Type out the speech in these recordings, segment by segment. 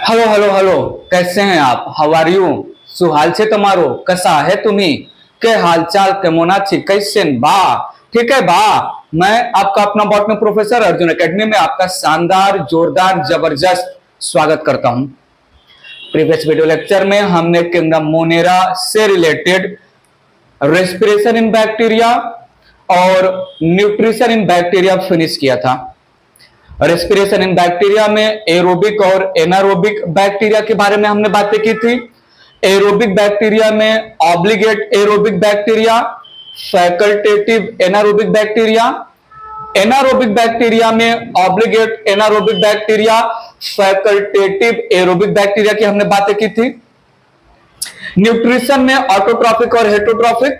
Hello hello hello, कैसे हैं आप? How are you? શું હાલ છે તમારો? कैसा है तुम्ही? के हालचाल केमोना छी? कैसेन बा? ठीक है बा। मैं आपका अपना बॉटनी प्रोफेसर अर्जुन एकेडमी में आपका शानदार जोरदार जबरदस्त स्वागत करता हूं। प्रीवियस वीडियो लेक्चर में हमने किंगडम मोनेरा से रिलेटेड रेस्पिरेशन इन बैक्टीरिया और न्यूट्रिशन इन बैक्टीरिया फिनिश किया था। रेस्पिरेशन इन बैक्टीरिया में एरोबिक और एनारोबिक बैक्टीरिया के बारे में हमने बातें की थी। एरोबिक बैक्टीरिया में obligate aerobic bacteria, facultative anaerobic bacteria, anaerobic bacteria में obligate anaerobic bacteria, facultative aerobic bacteria की हमने बातें की थी। न्यूट्रिशन में ऑटोट्रॉफिक और हेटरोट्रॉफिक,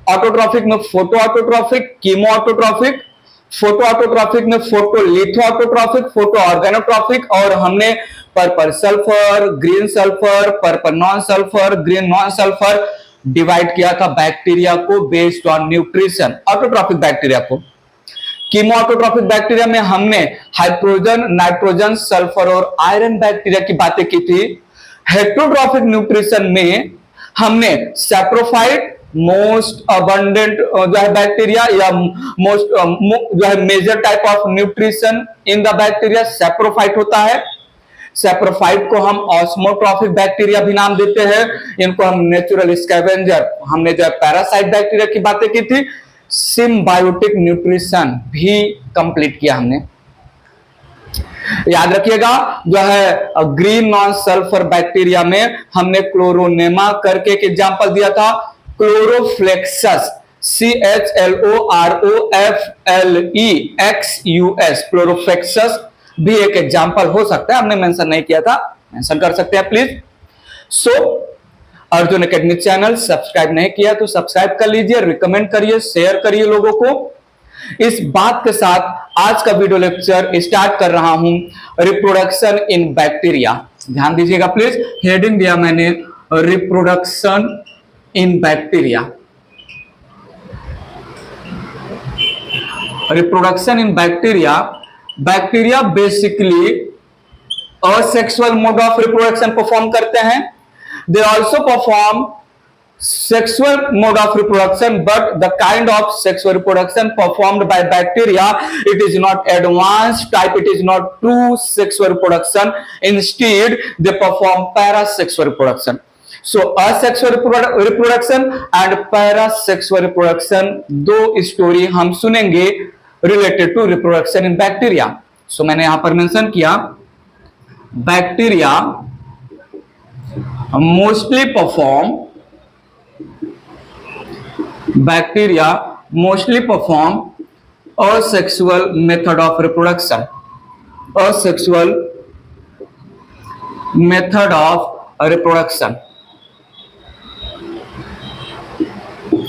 ऑटोट्रॉफिक में photoautotrophic, chemoautotrophic, photoautotrophic में फोटोलिथो ऑटोट्रॉफिक, फोटो ऑर्गेनोट्रॉफिक, और हमने purple sulphur, green sulphur, purple non sulphur, green non sulphur divide किया था बैक्टीरिया को based on nutrition, autotrophic bacteria को। कीमो ऑटोट्रॉफिक बैक्टीरिया में हमने हाइड्रोजन, नाइट्रोजन, सल्फर और आयरन बैक्टीरिया की बातें की थी। हेटरोट्रॉफिक न्यूट्रिशन में हमने सैप्रोफाइट, मोस्ट अबंडेंट जो है बैक्टीरिया या मोस्ट जो है major type of nutrition in the bacteria saprophyte होता है। सैप्रोफाइट को हम ऑस्मोट्रॉफिक बैक्टीरिया भी नाम देते हैं। इनको हम नेचुरल स्कैवेंजर, हमने जो है पैरासाइट बैक्टीरिया की बातें की थी। सिम्बायोटिक न्यूट्रिशन भी कंप्लीट किया हमने। याद रखिएगा, जो है ग्रीन नॉन सल्फर बैक्टीरिया में हमने क्लोरोनेमा करके एक एग्जांपल दिया था। क्लोरोफ्लेक्सस, CHLOROFLEXUS, क्लोरोफ्लेक्सस भी एक एग्जांपल हो सकता है। हमने मेंशन नहीं किया था, मेंशन कर सकते हैं please. So Arjun academy channel subscribe नहीं किया तो सब्सक्राइब कर लीजिए, रिकमेंड करिए, शेयर करिए लोगों को। इस बात के साथ आज का वीडियो लेक्चर स्टार्ट कर रहा हूं, रिप्रोडक्शन इन बैक्टीरिया। ध्यान दीजिएगा प्लीज, हेडिंग दिया मैंने reproduction in bacteria. Reproduction in bacteria, bacteria basically asexual mode of reproduction perform करते हैं। They also perform sexual mode of reproduction, but the kind of sexual reproduction performed by bacteria, it is not advanced type, it is not true sexual reproduction. Instead they perform parasexual reproduction. So asexual reproduction and parasexual reproduction, दो story हम सुनेंगे related to reproduction in bacteria. So मैंने यहां पर mention किया, bacteria mostly perform asexual method of reproduction, asexual method of reproduction,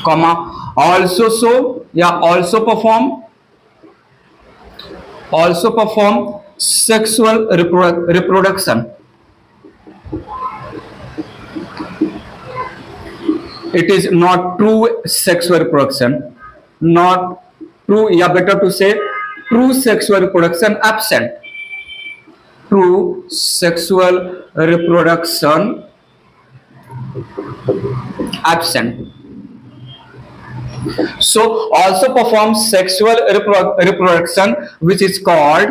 comma also so या also perform sexual reproduction. It is not true sexual reproduction, not true, या better to say true sexual reproduction absent, true sexual reproduction absent. So also perform sexual reproduction which is called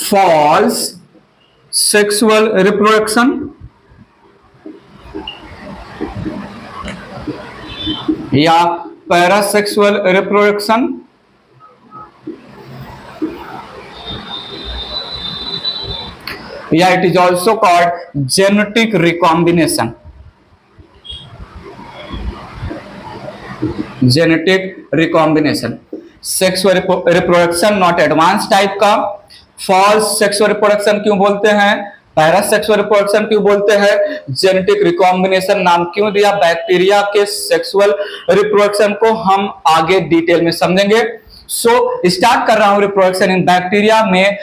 false sexual reproduction या parasexual reproduction, या it is also called genetic recombination, genetic recombination. Sexual reproduction not advance type का। False sexual reproduction क्यों बोलते हैं, parasexual reproduction क्यों बोलते हैं, genetic recombination नाम क्यों दिया? बैक्टीरिया के सेक्सुअल रिप्रोडक्शन को हम आगे डिटेल में समझेंगे। सो स्टार्ट कर रहा हूं रिप्रोडक्शन इन बैक्टीरिया में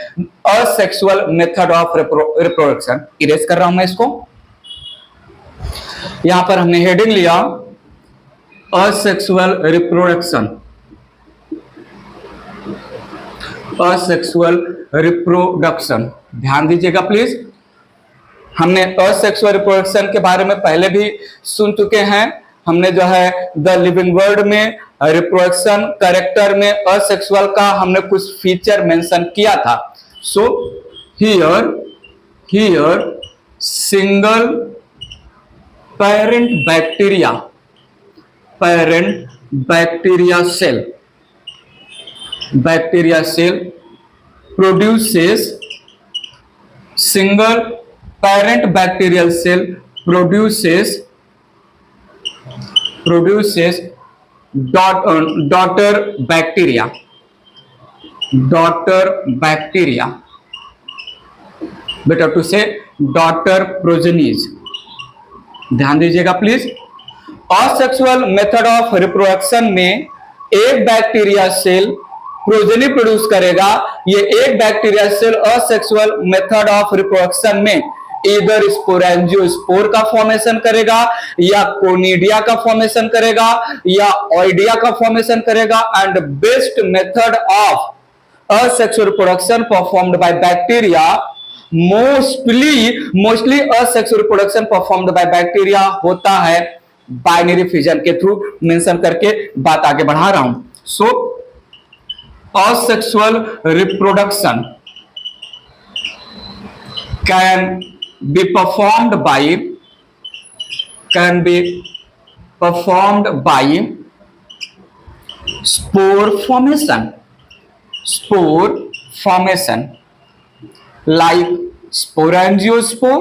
asexual method of reproduction. Erase कर रहा हूं मैं इसको। यहां पर हमने हेडिंग लिया असेक्सुअल रिप्रोडक्शन, असेक्सुअल रिप्रोडक्शन। ध्यान दीजिएगा प्लीज, हमने असेक्सुअल रिप्रोडक्शन के बारे में पहले भी सुन चुके हैं। हमने जो है द लिविंग वर्ड में रिप्रोडक्शन कैरेक्टर में असेक्सुअल का हमने कुछ फीचर मेंशन किया था। So here single parent bacteria cell produces single parent bacterial cell produces daughter bacteria better to say daughter progenies। ध्यान दीजिएगा please, asexual method of reproduction में एक बैक्टीरिया सेल प्रोजेनी प्रोड्यूस करेगा। ये एक bacteria cell asexual method of reproduction में इधर sporangiospore का फॉर्मेशन करेगा या कोनिडिया का फॉर्मेशन करेगा या ऑइडिया का फॉर्मेशन करेगा। And best method of asexual reproduction performed by bacteria, mostly asexual reproduction performed by bacteria होता है बाइनरी फिजन के थ्रू। मेंशन करके बात आगे बढ़ा रहा हूं। सो asexual reproduction can be performed by spore formation like sporangiospour,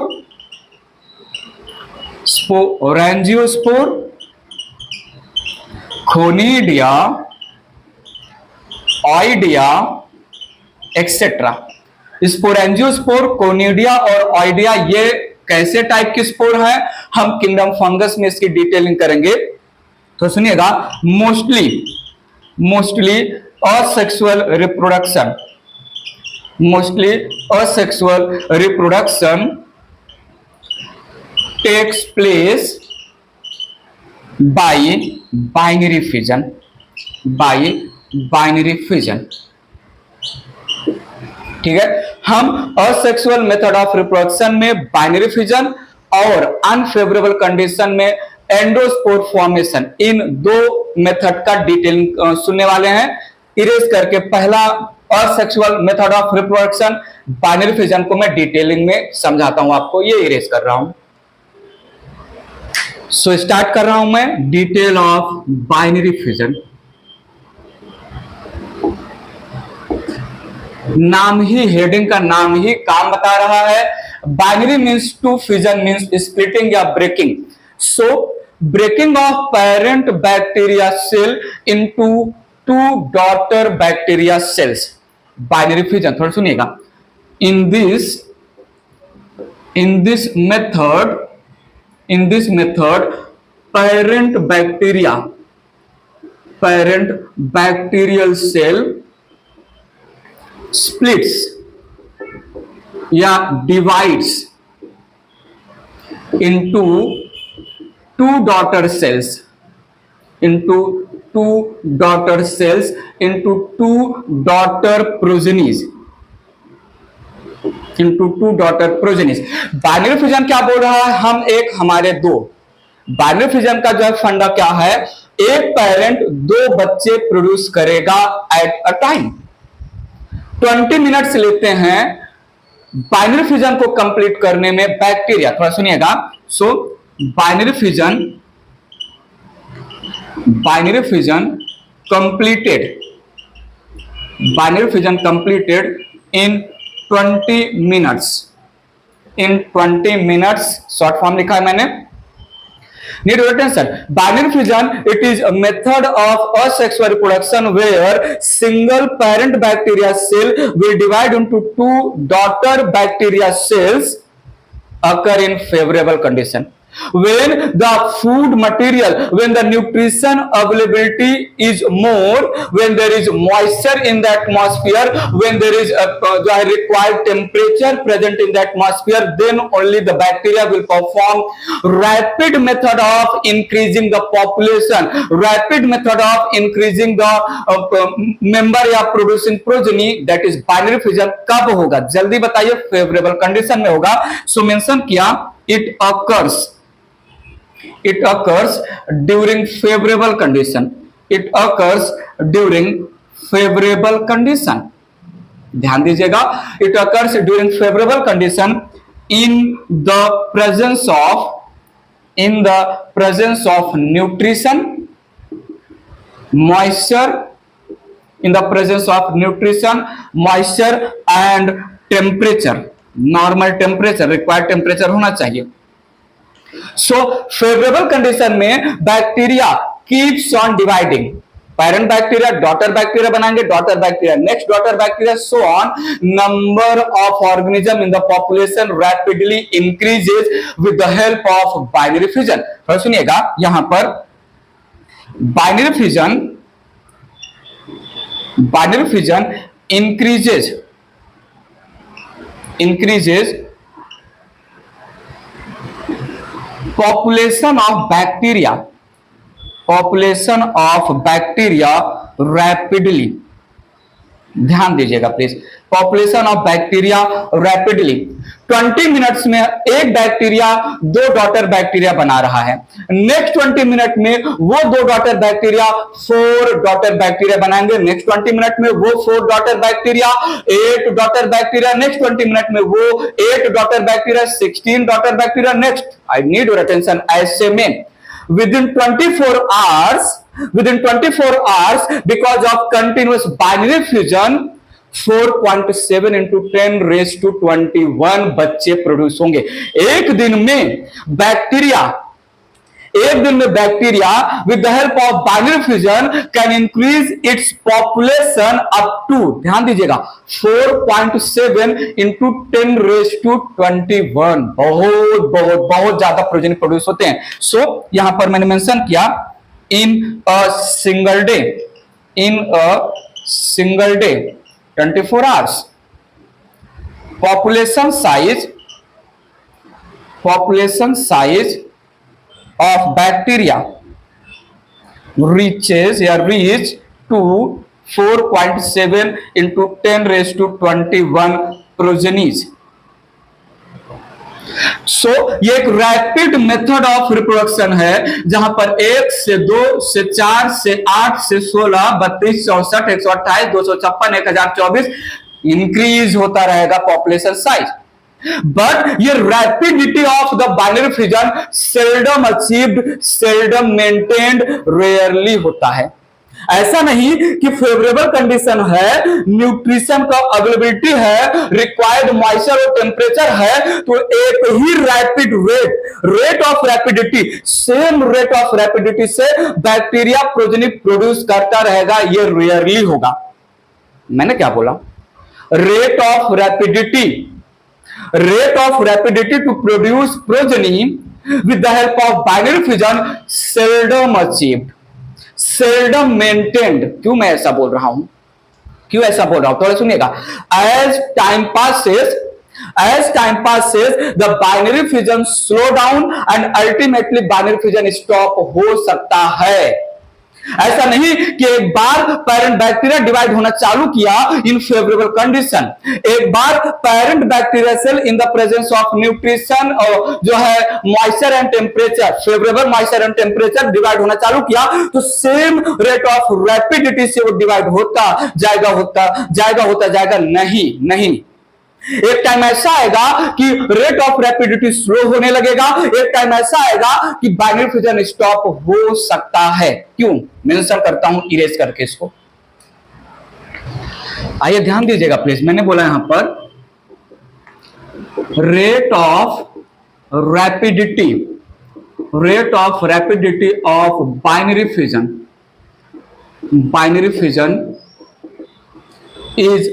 conidia, oidea etcetera. Sporangiospore, conidia और ऑइडिया ये कैसे टाइप की स्पोर है, हम किंगडम फंगस में इसकी डिटेलिंग करेंगे। तो सुनिएगा, mostly asexual reproduction takes place by binary fission। ठीक है, हम असेक्सुअल मेथड ऑफ रिप्रोडक्शन में बाइनरी फिजन और अनफेवरेबल कंडीशन में एंडोस्पोर फॉर्मेशन, इन दो मेथड का डिटेलिंग सुनने वाले हैं। इरेज करके पहला asexual method of reproduction binary fission को मैं डिटेलिंग में समझाता हूं आपको। ये इरेज कर रहा हूं। सो स्टार्ट कर रहा हूं मैं डिटेल ऑफ बाइनरी फिजन। नाम ही, हेडिंग का नाम ही काम बता रहा है। Binary means two, fission means splitting या breaking. So breaking of parent bacteria cell into two daughter bacteria cells, binary fission. थोड़ा सुनिएगा, in this method parent bacterial cell splits या divides into two daughter cells into two daughter progenies। Binary fission क्या बोल रहा है, हम एक हमारे दो। बाइनरी फिजन का जो है फंडा क्या है, एक पेरेंट दो बच्चे प्रोड्यूस करेगा एट अ टाइम। 20 मिनट्स लेते हैं बाइनरी फिजन को कंप्लीट करने में बैक्टीरिया। थोड़ा सुनिएगा। सो binary fission completed in 20 minutes. Short form लिखा है मैंने। Need your attention. Binary fission, it is a method of asexual reproduction where single parent bacteria cell will divide into two daughter bacteria cells occur in favorable condition। when the food material, when the nutrition availability is more, when there is moisture in the atmosphere, when there is the required temperature present in the atmosphere, then only the bacteria will perform rapid method of increasing the population, rapid method of increasing the member या producing progeny, that is binary fission. कब होगा जल्दी बताइए? Favourable condition में होगा. सो mention किया it occurs during favorable condition. It occurs during favorable condition. ध्यान दीजिएगा, it occurs during favorable condition in the presence of nutrition, moisture, in the presence of nutrition, moisture and temperature. Normal temperature, required temperature होना चाहिए. So favourable condition में bacteria keeps on dividing. Parent bacteria daughter bacteria बनाएंगे, daughter bacteria next daughter bacteria, so on. Number of organism in the population rapidly increases with the help of binary fission. फिर सुनिएगा, यहां पर binary fission increases population of bacteria rapidly. ध्यान दीजिएगा please, population of bacteria rapidly. 20 minutes में एक bacteria 2 daughter bacteria बना रहा है. नेक्स्ट 20 मिनट में वो 2 डॉटर बैक्टीरिया 4 डॉटर बैक्टीरिया बनाएंगे. नेक्स्ट 20 मिनट में वो 4 daughter bacteria 8 daughter bacteria. Next 20 minute में वो 8 daughter bacteria 16 daughter bacteria. Next, I need your attention, ऐसे में within 24 hours because of continuous binary fusion 4.7 into 10 raised to 21 बच्चे produce होंगे. एक दिन में bacteria with the help of binary fusion can increase its population up to, ध्यान दीजिएगा, 4.7 into 10 raised to 21. बहुत ज्यादा प्रोजेनी प्रोड्यूस होते हैं. सो यहां पर मैंने मेंशन किया in a single day 24 hours population size of bacteria reach to 4.7 into 10 raised to 21 progenies. सो ये एक रैपिड मेथड ऑफ रिप्रोडक्शन है, जहां पर 1 से 2 से 4 से 8 से 16 32 64 128 256 1024 इंक्रीज होता रहेगा पॉपुलेशन साइज. बट ये rapidity of the binary fission seldom achieved, seldom maintained, rarely होता है. ऐसा नहीं कि फेवरेबल कंडीशन है, न्यूट्रिशन का अवेलेबिलिटी है, रिक्वायर्ड मॉइस्चर और टेम्परेचर है, तो एक ही rapid rate of rapidity, same rate of rapidity से बैक्टीरिया प्रोजेनी प्रोड्यूस करता रहेगा. ये रेयरली होगा. मैंने क्या बोला? Rate of rapidity to produce progeny with the help of binary fission seldom achieved, seldom maintained. क्यों मैं ऐसा बोल रहा हूं? थोड़ा सुनिएगा. As time passes the binary fission slow down and ultimately binary fission stop हो सकता है. ऐसा नहीं कि एक बार पेरेंट बैक्टीरिया डिवाइड होना चालू किया इन फेवरेबल कंडीशन, एक बार parent bacteria cell in the presence of nutrition और जो है moisture and temperature, favourable moisture and temperature divide होना चालू किया, तो सेम रेट ऑफ रैपिडिटी से वो डिवाइड होता जाएगा. नहीं. एक टाइम ऐसा आएगा कि रेट ऑफ रैपिडिटी स्लो होने लगेगा, एक टाइम ऐसा आएगा कि बाइनरी फिजन स्टॉप हो सकता है. क्यों मेंशन करता हूं इरेज करके इसको? आइए ध्यान दीजिएगा प्लीज. मैंने बोला यहां पर rate of rapidity of binary fission is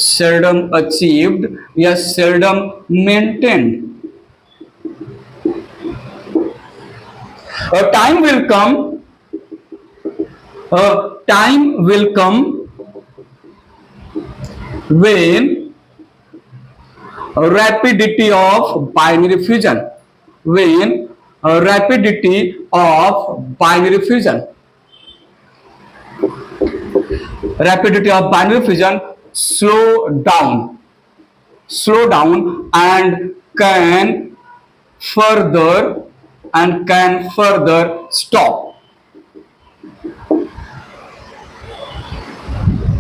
seldom achieved या seldom maintained. A time will come when rapidity of binary fusion slow down and can further stop.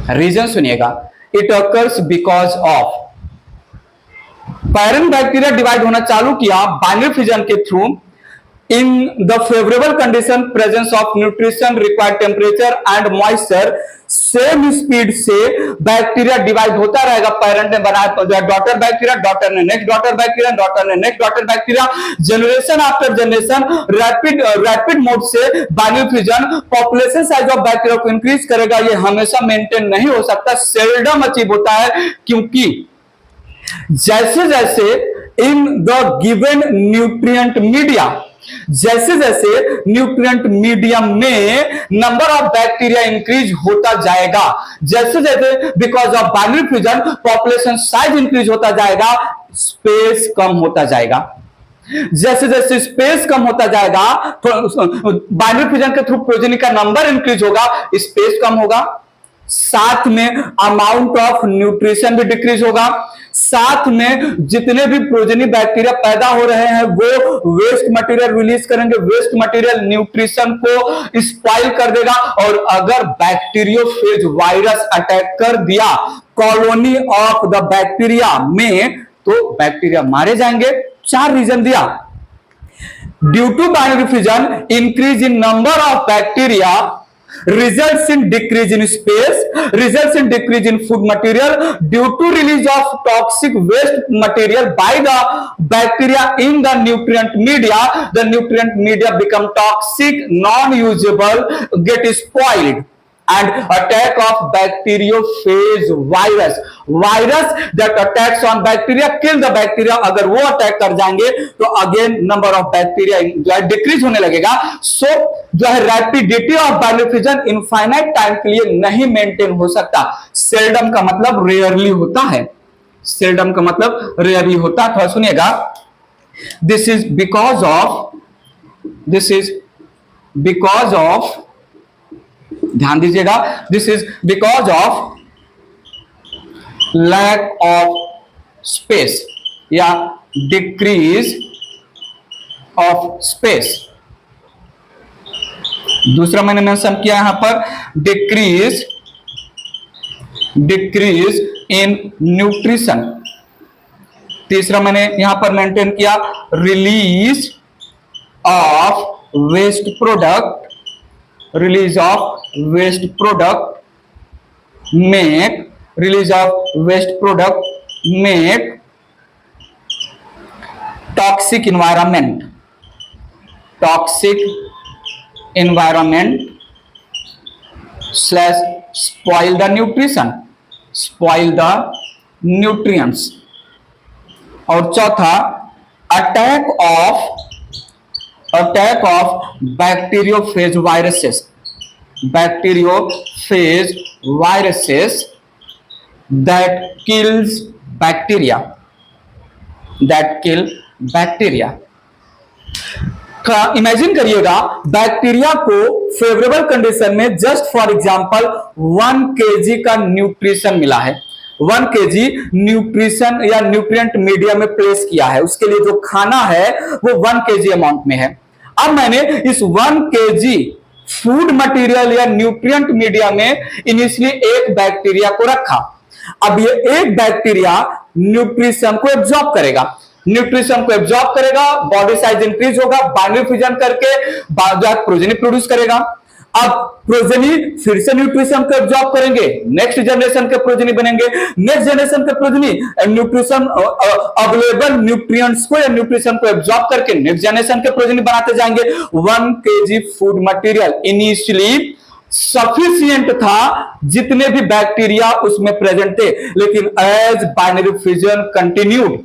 Reason सुनिएगा. It occurs because of parent bacteria divide होना चालू किया binary fission के through in the favourable condition presence of nutrition required temperature and moisture. Same speed से bacteria divide होता रहेगा. Parent ने बनाया डॉटर बैक्टीरिया, डॉटर ने नेक्स्ट डॉटर बैक्टीरिया, डॉटर ने next daughter bacteria, generation after generation rapid mode से binary fusion population size of bacteria को increase करेगा. ये हमेशा मेंटेन नहीं हो सकता, सेल्डम अचीव होता है, क्योंकि जैसे जैसे in the given nutrient media medium में नंबर ऑफ बैक्टीरिया इंक्रीज होता जाएगा, जैसे जैसे because of binary fusion population size increase होता जाएगा, स्पेस कम होता जाएगा. जैसे जैसे स्पेस कम होता जाएगा, बाइनरी फ्यूजन के थ्रू प्रोजेनी का नंबर इंक्रीज होगा, स्पेस कम होगा, साथ में अमाउंट ऑफ न्यूट्रिशन भी डिक्रीज होगा, साथ में जितने भी प्रोजेनी बैक्टीरिया पैदा हो रहे हैं वो वेस्ट मटेरियल रिलीज करेंगे. वेस्ट मटेरियल न्यूट्रिशन को स्पॉइल कर देगा. और अगर बैक्टीरियोफेज वायरस अटैक कर दिया कॉलोनी ऑफ द बैक्टीरिया में, तो बैक्टीरिया मारे जाएंगे. 4 रीजन दिया. Due to binary fusion increase in number of bacteria results in decrease in space, results in decrease in food material due to release of toxic waste material by the bacteria in the nutrient media. The nutrient media become toxic, non-usable, get spoiled, and attack of bacteriophage virus that attacks on bacteria kill the bacteria. अगर वो attack कर जाएंगे तो again number of bacteria जो है decrease होने लगेगा. सो जो है rapidity of binary fusion infinite time के लिए नहीं मेंटेन हो सकता. सेल्डम का मतलब रेयरली होता है. सेल्डम का मतलब रेयरली होता है. थोड़ा सुनिएगा. दिस इज बिकॉज ऑफ ध्यान दीजिएगा. This is because of lack of space या डिक्रीज ऑफ स्पेस. दूसरा मैंने मेंशन किया यहां पर डिक्रीज इन न्यूट्रिशन. तीसरा मैंने यहां पर मेंटेन किया release of waste product make toxic environment slash spoil the nutrients. और चौथा attack of bacteriophage viruses that kill bacteria. Imagine करिएगा बैक्टीरिया को फेवरेबल कंडीशन में जस्ट फॉर एग्जांपल 1 kg का न्यूट्रिशन मिला है. 1 kg न्यूट्रिशन या न्यूट्रिएंट मीडिया में प्लेस किया है. उसके लिए जो खाना है वो 1 kg अमाउंट में है. अब मैंने इस 1 kg फूड मटेरियल या न्यूट्रिएंट मीडिया में इनिशियली एक बैक्टीरिया को रखा. अब ये एक बैक्टीरिया न्यूट्रिशन को एब्जॉर्ब करेगा, बॉडी साइज इंक्रीज होगा, बाइनरी फ्यूजन करके प्रोजेनी प्रोड्यूस करेगा. अब प्रोजेनी फिर से न्यूट्रिशन को एब्जॉर्ब करेंगे, नेक्स्ट जनरेशन के प्रोजेनी बनेंगे, नेक्स्ट जनरेशन के प्रोजेनी न्यूट्रिशन अवेलेबल न्यूट्रिएंट्स को या न्यूट्रिशन को एब्जॉर्ब करके नेक्स्ट जनरेशन के प्रोजेनी बनाते जाएंगे. 1 kg food material initially sufficient था जितने भी बैक्टीरिया उसमें प्रेजेंट थे। लेकिन as binary fusion continued,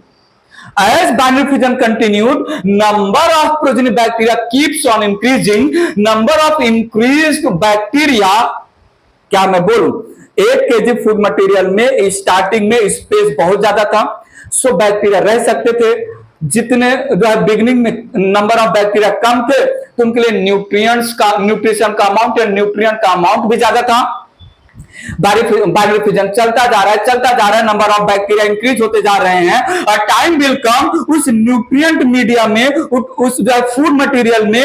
number of progeny bacteria keeps on increasing, number of increased bacteria, क्या मैं बोलूं, 1 kg फूड मटेरियल में स्टार्टिंग में स्पेस बहुत ज्यादा था, सो बैक्टीरिया रह सकते थे। जितने जो है बिगिनिंग में नंबर ऑफ बैक्टीरिया कम थे तो उनके लिए न्यूट्रिशन का अमाउंट या न्यूट्रिएंट का अमाउंट भी ज्यादा था। बाइनरी फ्यूजन चलता जा रहा है, नंबर ऑफ बैक्टीरिया इंक्रीज होते जा रहे हैं और टाइम विल कम उस न्यूट्रिएंट मीडिया में, उस जो फूड मटेरियल में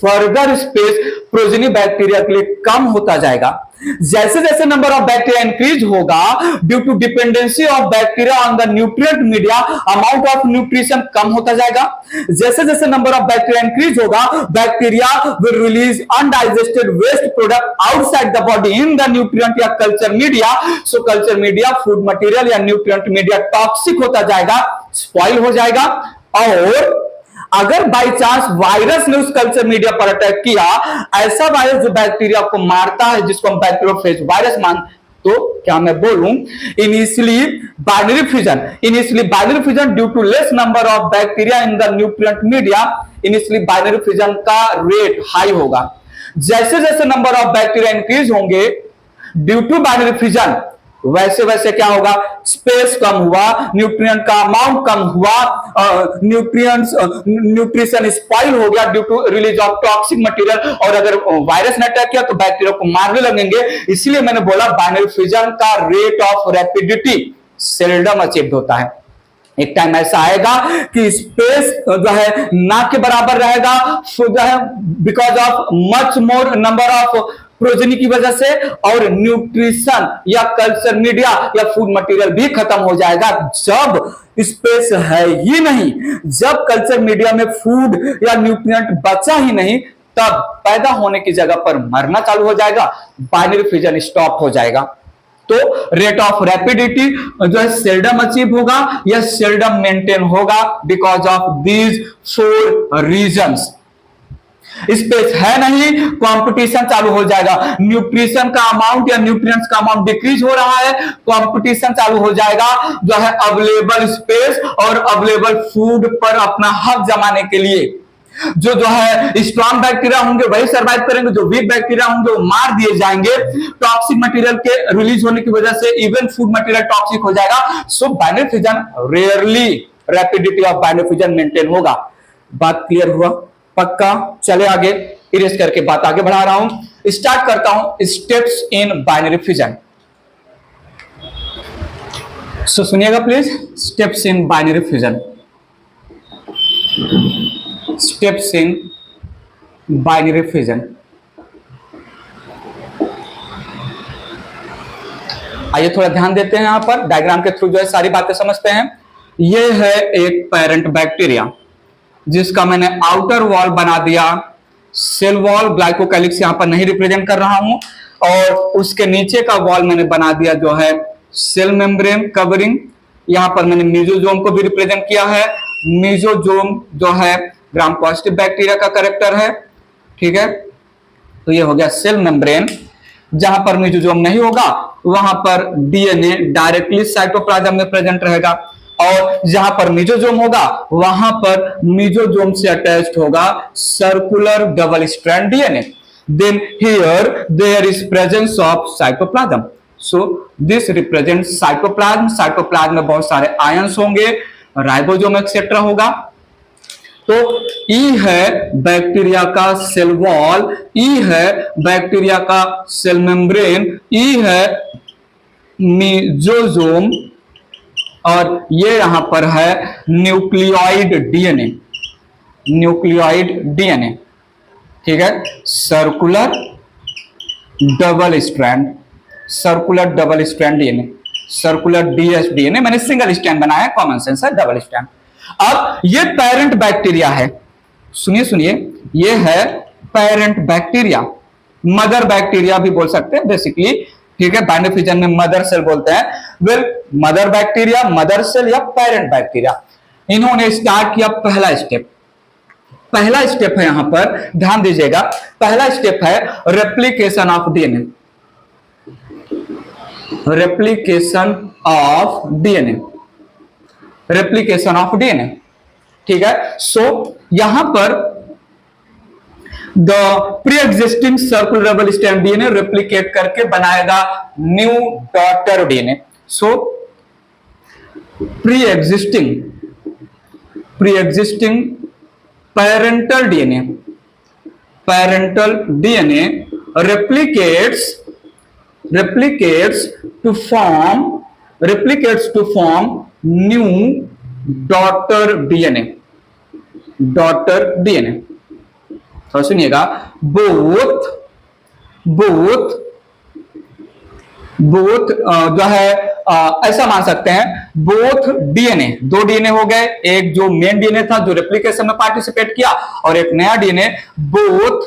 फर्दर स्पेस प्रोजेनी बैक्टीरिया के लिए कम होता जाएगा। जैसे जैसे नंबर ऑफ बैक्टीरिया इंक्रीज होगा due to dependency of bacteria on the nutrient media, amount of nutrition कम होता जाएगा। जैसे जैसे नंबर ऑफ बैक्टीरिया इंक्रीज होगा, bacteria will release undigested waste product outside the body in the nutrient या culture media. So culture media, food material या nutrient media toxic होता जाएगा, स्पॉइल हो जाएगा। और अगर बाई चांस वायरस ने उस कल्चर मीडिया पर अटैक किया, ऐसा वायरस जो बैक्टीरिया को मारता है जिसको हम बैक्टीरियोफेज वायरस मान, तो क्या मैं बोलूं, initially binary fusion due to less number of bacteria in the nutrient media, initially binary fusion का रेट हाई होगा। जैसे जैसे नंबर ऑफ बैक्टीरिया इंक्रीज होंगे ड्यू टू बाइनरी फ्यूजन, वैसे वैसे क्या होगा, स्पेस कम हुआ, न्यूट्रिएंट का अमाउंट कम हुआ, न्यूट्रिशन स्पॉइल हो गया due to release of toxic material. और अगर वायरस ने अटैक किया तो बैक्टीरिया को मारने लगेंगे। इसलिए मैंने बोला बाइनरी फ्यूजन का rate of rapidity seldom achieved होता है। एक टाइम ऐसा आएगा कि स्पेस जो है ना के बराबर रहेगा, जो है because of much more number of progeny की वजह से, और न्यूट्रिशन या कल्चर मीडिया या फूड मटेरियल भी खत्म हो जाएगा। जब स्पेस है ही नहीं, जब कल्चर मीडिया में फूड या न्यूट्रिएंट बचा ही नहीं, तब पैदा होने की जगह पर मरना चालू हो जाएगा, बाइनरी फ्यूजन स्टॉप हो जाएगा। तो रेट ऑफ रैपिडिटी जो है सेल्डम अचीव होगा या सेल्डम मेंटेन होगा because of these 4 reasons. Space है नहीं, कंपटीशन चालू हो जाएगा, न्यूट्रिशन का अमाउंट या न्यूट्रिएंट्स का अमाउंट डिक्रीज हो रहा है, कंपटीशन चालू हो जाएगा जो है अवेलेबल स्पेस और अवेलेबल फूड पर अपना हक जमाने के लिए। जो है स्ट्रॉन्ग बैक्टीरिया होंगे वही सर्वाइव करेंगे, जो वीक बैक्टीरिया होंगे वो मार दिए जाएंगे। टॉक्सिक मटेरियल के रिलीज होने की वजह से इवन फूड मटेरियल टॉक्सिक हो जाएगा। सो binary fusion rarely rapidity of binary fusion maintain होगा। बात क्लियर हुआ? पक्का। चले आगे, इरेज करके बात आगे बढ़ा रहा हूं। स्टार्ट करता हूं स्टेप्स इन बाइनरी फ्यूजन। सो सुनिएगा please, steps in binary fusion. Steps in binary fusion. आइए थोड़ा ध्यान देते हैं, यहां पर डायग्राम के थ्रू जो है सारी बातें समझते हैं। यह है एक पेरेंट बैक्टीरिया जिसका मैंने आउटर वॉल बना दिया, सेल वॉल, ग्लाइकोकैलिक्स यहां पर नहीं रिप्रेजेंट कर रहा हूं, और उसके नीचे का वॉल मैंने बना दिया जो है सेल मेम्ब्रेन कवरिंग। यहां पर मैंने मीजोजोम को भी रिप्रेजेंट किया है। मीजोजोम जो है ग्राम पॉजिटिव बैक्टीरिया का कैरेक्टर है, ठीक है। तो ये हो गया सेल मेम्ब्रेन। जहां पर मीजोजोम नहीं होगा वहां पर डीएनए डायरेक्टली साइटोप्लाज्म में प्रेजेंट रहेगा, और जहां पर मीजोजोम होगा वहां पर मीजोजोम से अटैच्ड होगा circular double strand DNA. Then here there is presence of cytoplasm. So this represents cytoplasm. Cytoplasm में बहुत सारे आयंस होंगे, राइबोसोम एक्सेट्रा होगा। तो ई है बैक्टीरिया का सेल वॉल, ई है बैक्टीरिया का सेल मेम्ब्रेन, ई है मीजोजोम, और ये यहां पर है न्यूक्लियोइड डीएनए। न्यूक्लियोइड डीएनए, ठीक है। Circular double strand, circular double strand DNA, circular DS DNA. मैंने सिंगल स्ट्रैंड बनाया, कॉमन सेंस है, डबल स्ट्रैंड। अब ये पेरेंट बैक्टीरिया है, सुनिए सुनिए, ये है पेरेंट बैक्टीरिया, मदर बैक्टीरिया भी बोल सकते हैं बेसिकली, ठीक है। बाइनरी फ्यूजन में मदर सेल बोलते हैं। Well, mother bacteria, mother cell या पेरेंट बैक्टीरिया, इन्होंने स्टार्ट किया पहला स्टेप। पहला स्टेप है, यहां पर ध्यान दीजिएगा, पहला स्टेप है replication of DNA, replication of DNA, replication of DNA, ठीक है। सो यहां पर the pre existing circular double strand DNA replicate करके बनाएगा new daughter DNA. So pre existing parental DNA, parental DNA replicates to form new daughter DNA, daughter DNA. तो सुनिएगा, both जो है ऐसा मान सकते हैं, बोथ डीएनए, दो डीएनए हो गए, एक जो मेन डीएनए था जो रेप्लिकेशन में पार्टिसिपेट किया और एक नया DNA, both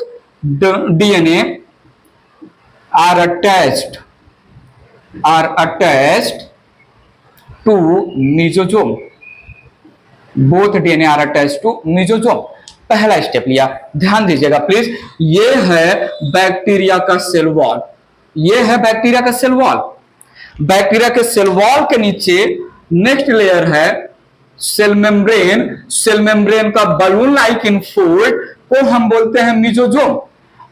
DNA are attached to mesosome, both DNA are attached to mesosome. पहला स्टेप लिया, ध्यान दीजिएगा प्लीज, ये है बैक्टीरिया का सेल वॉल, ये है बैक्टीरिया का सेल वॉल। बैक्टीरिया के सेल वॉल के नीचे नेक्स्ट लेयर है सेल मेम्ब्रेन, सेल मेम्ब्रेन का बलून लाइक इनफोल्ड को हम बोलते हैं मीजोजोम,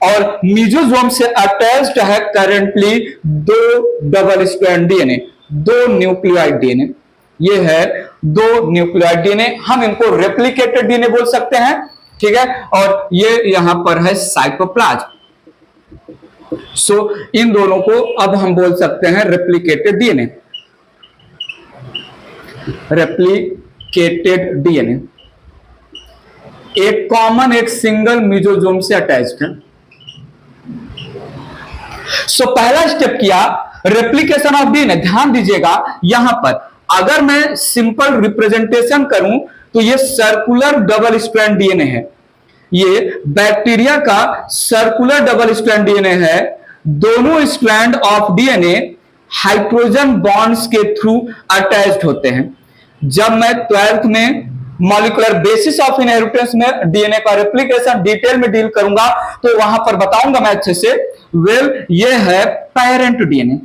और मीजोजोम से अटैच्ड है करेंटली दो डबल स्ट्रैंड डीएनए, दो न्यूक्लियोइड डीएनए, ये है दो न्यूक्लियोइड डीएनए, हम इनको रेप्लिकेटेड डीएनए बोल सकते हैं, ठीक है। और ये यहां पर है साइटोप्लाज्म। सो इन दोनों को अब हम बोल सकते हैं रेप्लिकेटेड डीएनए, रेप्लिकेटेड डीएनए एक कॉमन, एक सिंगल मीजोजोम से अटैच्ड है। सो पहला स्टेप किया रेप्लिकेशन ऑफ डीएनए। ध्यान दीजिएगा, यहां पर अगर मैं सिंपल रिप्रेजेंटेशन करूं तो ये सर्कुलर डबल स्ट्रैंड डीएनए है, ये बैक्टीरिया का सर्कुलर डबल स्ट्रैंड डीएनए है। दोनों strand of DNA hydrogen bonds के थ्रू अटैच्ड होते हैं। जब मैं 12th में मॉलिक्यूलर बेसिस ऑफ इनहेरिटेंस में डीएनए का रेप्लिकेशन डिटेल में डील करूंगा तो वहां पर बताऊंगा मैं अच्छे से। ये है parent DNA,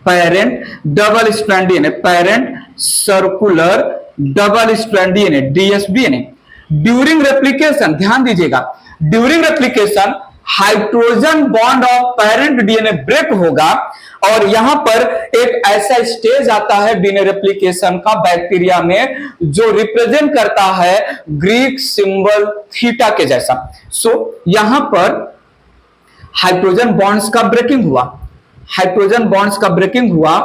parent double strand DNA, parent circular double strand DNA, dsDNA. During replication, ध्यान दीजिएगा, during replication hydrogen bond of parent DNA break होगा और यहां पर एक ऐसा स्टेज आता है डीएनए रेप्लिकेशन का बैक्टीरिया में जो रिप्रेजेंट करता है ग्रीक सिंबल थीटा के जैसा। सो यहां पर हाइड्रोजन बॉन्ड्स का ब्रेकिंग हुआ, हाइड्रोजन बॉन्ड्स का ब्रेकिंग हुआ,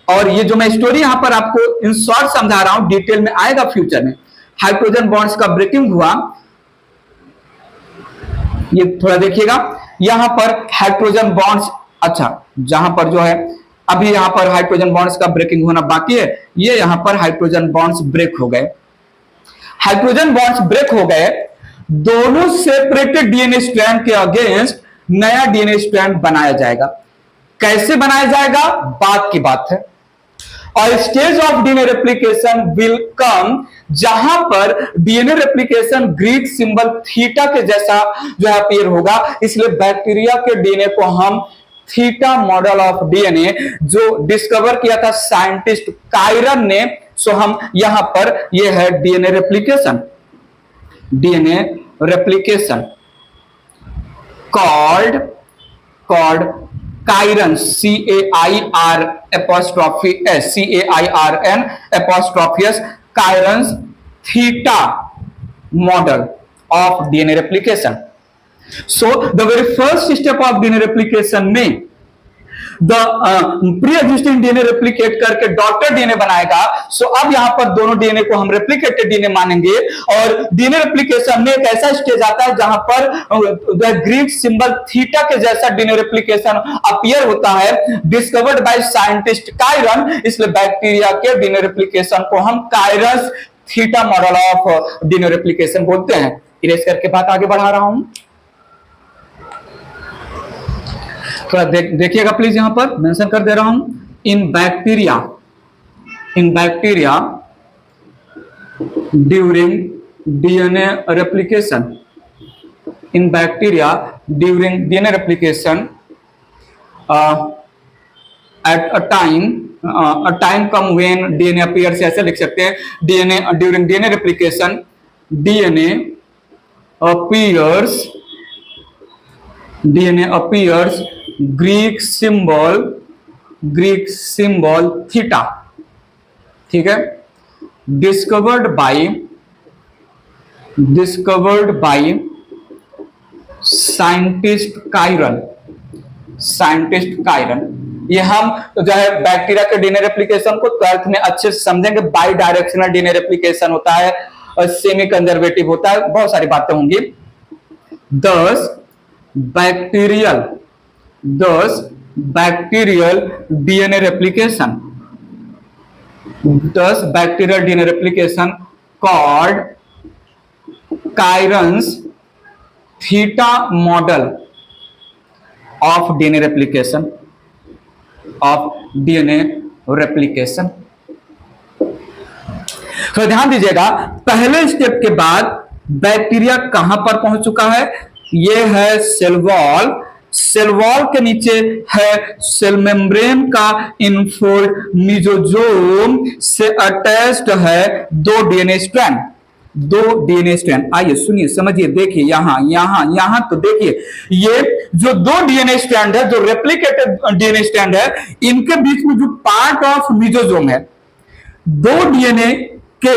और ये जो मैं स्टोरी यहां पर आपको इन शॉर्ट समझा रहा हूं, डिटेल में आएगा फ्यूचर में। हाइड्रोजन बॉन्ड्स का ब्रेकिंग हुआ, ये थोड़ा देखिएगा, यहां पर हाइड्रोजन बॉन्ड्स, अच्छा जहां पर जो है अभी यहां पर हाइड्रोजन बॉन्ड्स का ब्रेकिंग होना बाकी है, ये यहां पर हाइड्रोजन बॉन्ड्स ब्रेक हो गए। हाइड्रोजन बॉन्ड्स ब्रेक हो गए, दोनों सेपरेटेड डीएनए स्ट्रैंड के अगेंस्ट नया डीएनए स्ट्रैंड बनाया जाएगा। कैसे बनाया जाएगा बात की बात है। और stage of DNA replication will come जहां पर DNA replication Greek symbol theta के जैसा जो है अपीयर होगा, इसलिए बैक्टीरिया के डीएनए को हम थीटा मॉडल ऑफ डीएनए जो डिस्कवर किया था साइंटिस्ट कायरन ने, सो हम यहां पर ये है DNA replication, DNA replication called Cairn, CAIRN', Cairns theta model of DNA replication. So the very first step of DNA replication में the pre-existing DNA replicate करके डॉटर डीएनए बनाएगा। सो अब यहां पर दोनों डीएनए को हम रेप्लिकेटेड डीएनए मानेंगे, और डीएनए रेप्लिकेशन में एक ऐसा स्टेज आता है जहां पर ग्रीक सिंबल थीटा के जैसा डीएनए रेप्लिकेशन अपीयर होता है, डिस्कवर्ड बाय साइंटिस्ट कायरन, इसलिए बैक्टीरिया के डीएनए रेप्लिकेशन को हम Cairns theta model of DNA replication बोलते हैं। इरेज करके बात आगे बढ़ा रहा हूं, थोड़ा देखिएगा प्लीज, यहां पर मेंशन कर दे रहा हूं। इन bacteria during DNA replication in bacteria during DNA replication at a time come when DNA appears, ऐसे लिख सकते हैं DNA during DNA replication DNA appears Greek symbol theta, ठीक है, discovered by साइंटिस्ट कायरन। ये हम तो जो है बैक्टीरिया के डीएनए रेप्लिकेशन को 12th में अच्छे से समझेंगे। बाई डायरेक्शनल डीएनए रेप्लिकेशन होता है और सेमी कंजर्वेटिव होता है, बहुत सारी बातें होंगी। Thus bacterial DNA replication called Cairns theta model of DNA replication. तो ध्यान दीजिएगा, पहले स्टेप के बाद बैक्टीरिया कहां पर पहुंच चुका है? यह है सेल वॉल के नीचे है सेल मेम्ब्रेन का इनफोल्ड मिजोजोम से अटैच्ड है दो डीएनए स्ट्रैंड। आइए सुनिए, समझिए, देखिए यहां तो देखिए, ये जो दो डीएनए स्ट्रैंड है, जो रेप्लिकेटेड डीएनए स्ट्रैंड है, इनके बीच में जो पार्ट ऑफ मिजोजोम है, दो डीएनए के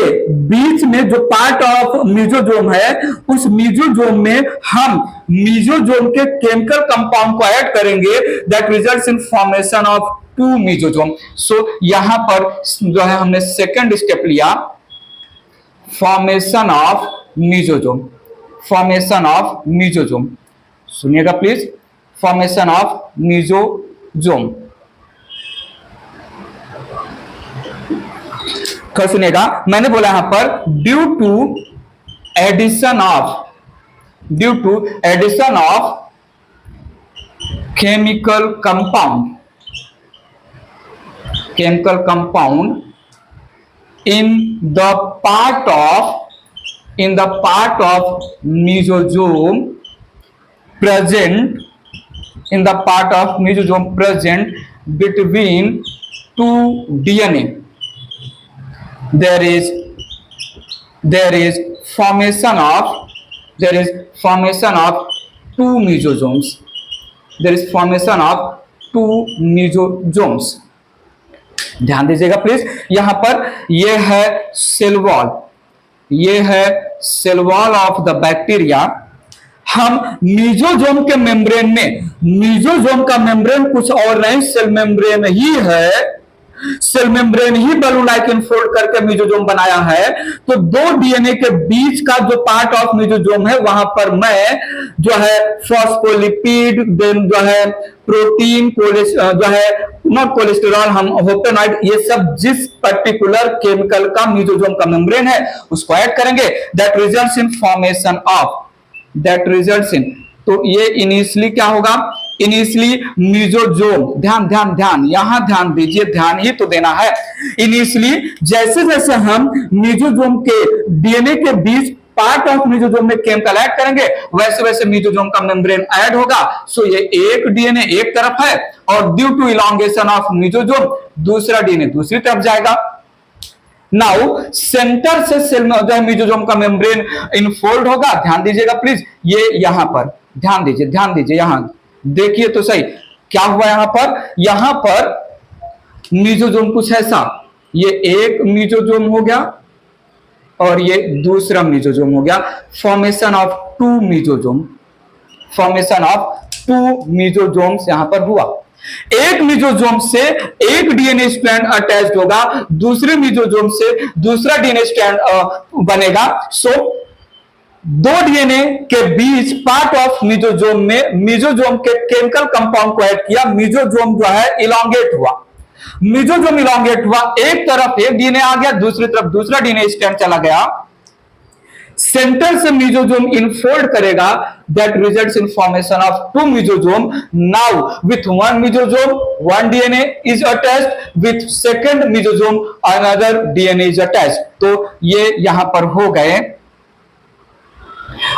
बीच में जो पार्ट ऑफ मिजोजोम है, उस मिजोजोम में हम मिजोजोम के केमिकल कंपाउंड को ऐड करेंगे, that results in formation of two mesosome. So यहां पर जो है हमने सेकंड स्टेप लिया, फॉर्मेशन ऑफ मिजोजोम। सुनिएगा प्लीज, फॉर्मेशन ऑफ मिजोजोम। तो सुनिएगा, मैंने बोला यहां पर due to addition of chemical compound in the part of mesosome present between two DNA, there is formation of two mesosomes। ध्यान दीजिएगा प्लीज, यहां पर ये है cell wall of the bacteria. हम मिजोजोम के मेम्ब्रेन में, मिजोजोम का मेम्ब्रेन कुछ और नहीं, सेल मेम्ब्रेन ही है, सेल मेम्ब्रेन ही बलून लाइक इनफोल्ड करके मिजोजोम बनाया है। तो दो डीएनए के बीच का जो पार्ट ऑफ मिजोजोम है, वहां पर मैं जो है फॉस्फोलिपिड, देन जो है प्रोटीन, जो है नॉट कोलेस्टेरॉल, हम होपेनॉइड, ये सब जिस पर्टिकुलर केमिकल का मिजोजोम का मेम्ब्रेन है उसको ऐड करेंगे, that results in formation of, तो ये इनिशियली क्या होगा? इनिशियली मिजोजोम, ध्यान यहां ध्यान दीजिए, ध्यान ही तो देना है। इनिशियली जैसे जैसे हम मिजोजोम के डीएनए के बीच पार्ट ऑफ मिजोजोम में केमिकल ऐड करेंगे, वैसे वैसे मिजोजोम का मेम्ब्रेन ऐड होगा। सो ये एक डीएनए एक तरफ है और ड्यू टू इलॉन्गेशन ऑफ मिजोजोम दूसरा डीएनए दूसरी तरफ जाएगा। नाउ सेंटर से सेल में जो है मिजोजोम का मेम्ब्रेन इनफोल्ड होगा। ध्यान दीजिएगा प्लीज, ये यहां पर ध्यान दीजिए, यहां देखिए तो सही क्या हुआ। यहां पर मिजोजोम कुछ ऐसा, ये एक मिजोजोम हो गया और ये दूसरा मिजोजोम हो गया। फॉर्मेशन ऑफ टू मिजोजोम्स यहां पर हुआ। एक मिजोजोम से एक डीएनए स्ट्रैंड अटैच्ड होगा, दूसरे मिजोजोम से दूसरा डीएनए स्ट्रैंड बनेगा। सो दो डीएनए के बीच पार्ट ऑफ मिजोजोम में मिजोजोम के केमिकल कंपाउंड को ऐड किया, मिजोजोम जो है इलॉन्गेट हुआ। एक तरफ एक डीएनए आ गया, दूसरी तरफ दूसरा डीएनए स्ट्रैंड चला गया। सेंटर से मिजोजोम इनफोल्ड करेगा, that results in formation of two mesosome. Now with one mesosome one DNA is attached, with second mesosome another DNA is attached. तो ये यहां पर हो गए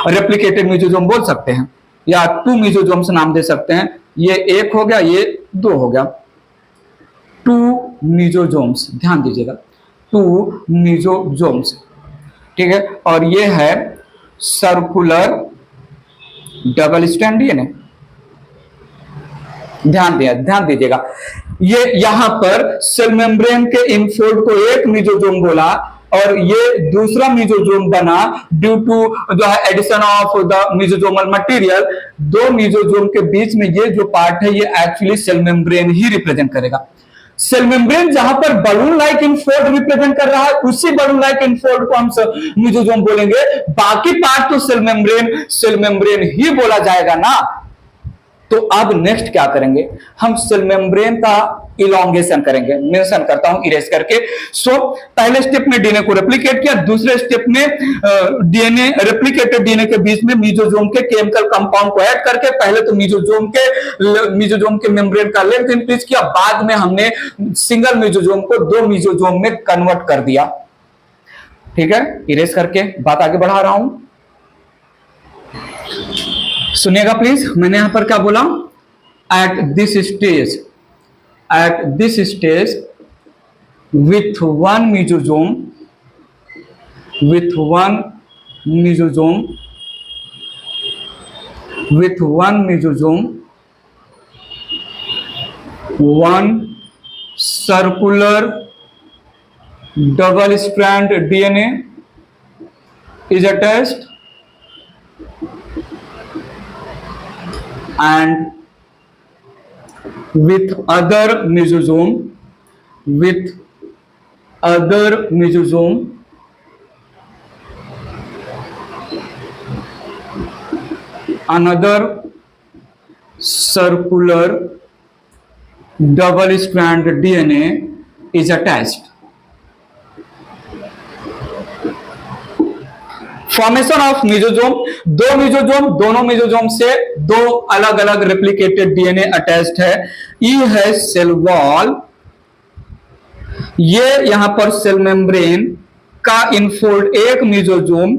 रेप्लिकेटेड मेसोजोम बोल सकते हैं, या 2 मेसोजोम्स नाम दे सकते हैं। ये 1 हो गया, ये 2 हो गया, 2 मेसोजोम्स, ध्यान दीजिएगा, 2 मेसोजोम्स, ठीक है। और ये है सर्कुलर डबल स्ट्रैंड डीएनए। ध्यान दीजिएगा, ये यहां पर सेल मेम्ब्रेन के इनफोल्ड को एक मेसोजोम बोला और ये दूसरा मेसोजोम बना ड्यू टू जो है addition of the मेसोजोमल material. 2 mesosome के बीच में ये जो पार्ट है ये एक्चुअली सेल मेम्ब्रेन ही रिप्रेजेंट करेगा। सेल मेम्ब्रेन जहां पर बलून लाइक इनफोल्ड रिप्रेजेंट कर रहा है उसी बलून लाइक इनफोल्ड को हम मेसोजोम बोलेंगे। बाकी पार्ट तो सेल मेम्ब्रेन ही बोला जाएगा ना। तो अब नेक्स्ट क्या करेंगे, हम सेल मेम्ब्रेन का इलोंगेशन करेंगे। मेंशन करता हूं इरेज करके। सो पहले स्टेप में डीएनए को रेप्लिकेट किया, दूसरे स्टेप में डीएनए रेप्लिकेटेड डीएनए के बीच में मेसोजोम के केमिकल कंपाउंड को ऐड करके पहले तो मेसोजोम के मेम्ब्रेन का लेंथ इंक्रीज किया, बाद में हमने सिंगल मेसोजोम को 2 मेसोजोम में कन्वर्ट कर दिया। ठीक है, इरेज करके बात आगे बढ़ा रहा हूं, सुनिएगा प्लीज। मैंने यहां पर क्या बोला, at this stage with one mesosome one circular double strand DNA is attached and with other mesosome another circular double strand DNA is attached। Formation of mesosome, दोनों मेसोजोम से 2 अलग अलग रेप्लिकेटेड डीएनए अटैच्ड है। ई है cell wall, ये यहां पर cell membrane का इनफोल्ड एक मेसोजोम,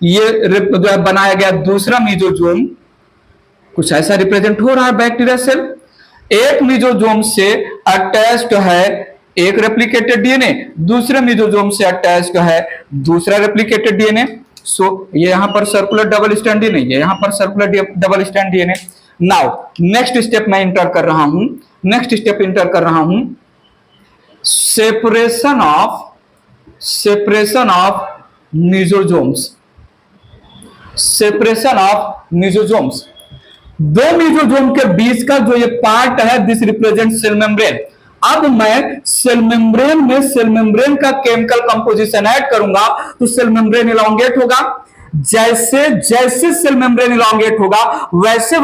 ये बनाया गया दूसरा मेसोजोम, कुछ ऐसा रिप्रेजेंट हो रहा है बैक्टीरिया सेल। एक मेसोजोम से अटैच्ड है एक रेप्लिकेटेड डीएनए, दूसरे मेसोजोम से अटैच्ड है दूसरा रेप्लिकेटेड डीएनए। सो ये यहां पर सर्कुलर डबल स्ट्रैंड डीएनए, ये यहां पर circular double strand DNA. Now next step मैं इंटर कर रहा हूं, सेपरेशन ऑफ मेसोजोम्स। 2 मेसोजोम के बीच का जो ये पार्ट है दिस रिप्रेजेंट सेल मेम्ब्रेन। अब मैं सेल मेम्ब्रेन का केमिकल कंपोजिशन ऐड करूंगा तो सेल मेम्ब्रेन इलोंगेट होगा। जैसे सेल मेम्ब्रेन इलोंगेट होगा वैसे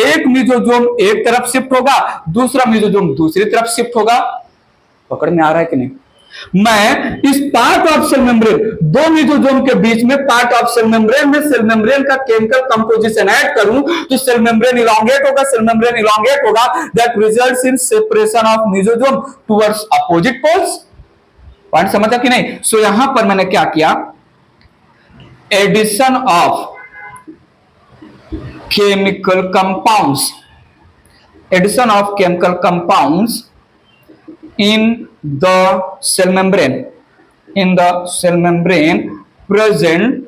एक मेसोजोम एक तरफ शिफ्ट होगा, दूसरा मेसोजोम दूसरी तरफ शिफ्ट होगा। पकड़ में आ रहा है कि नहीं? मैं इस part of cell membrane, 2 mesosome के बीच में पार्ट ऑफ सेल मेम्ब्रेन का केमिकल कंपोजिशन ऐड करूं तो सेल मेम्ब्रेन इलोंगेट होगा, that results in separation of mesosome towards opposite poles. Point समझा कि नहीं? सो यहां पर मैंने क्या किया, addition of chemical compounds in the cell membrane present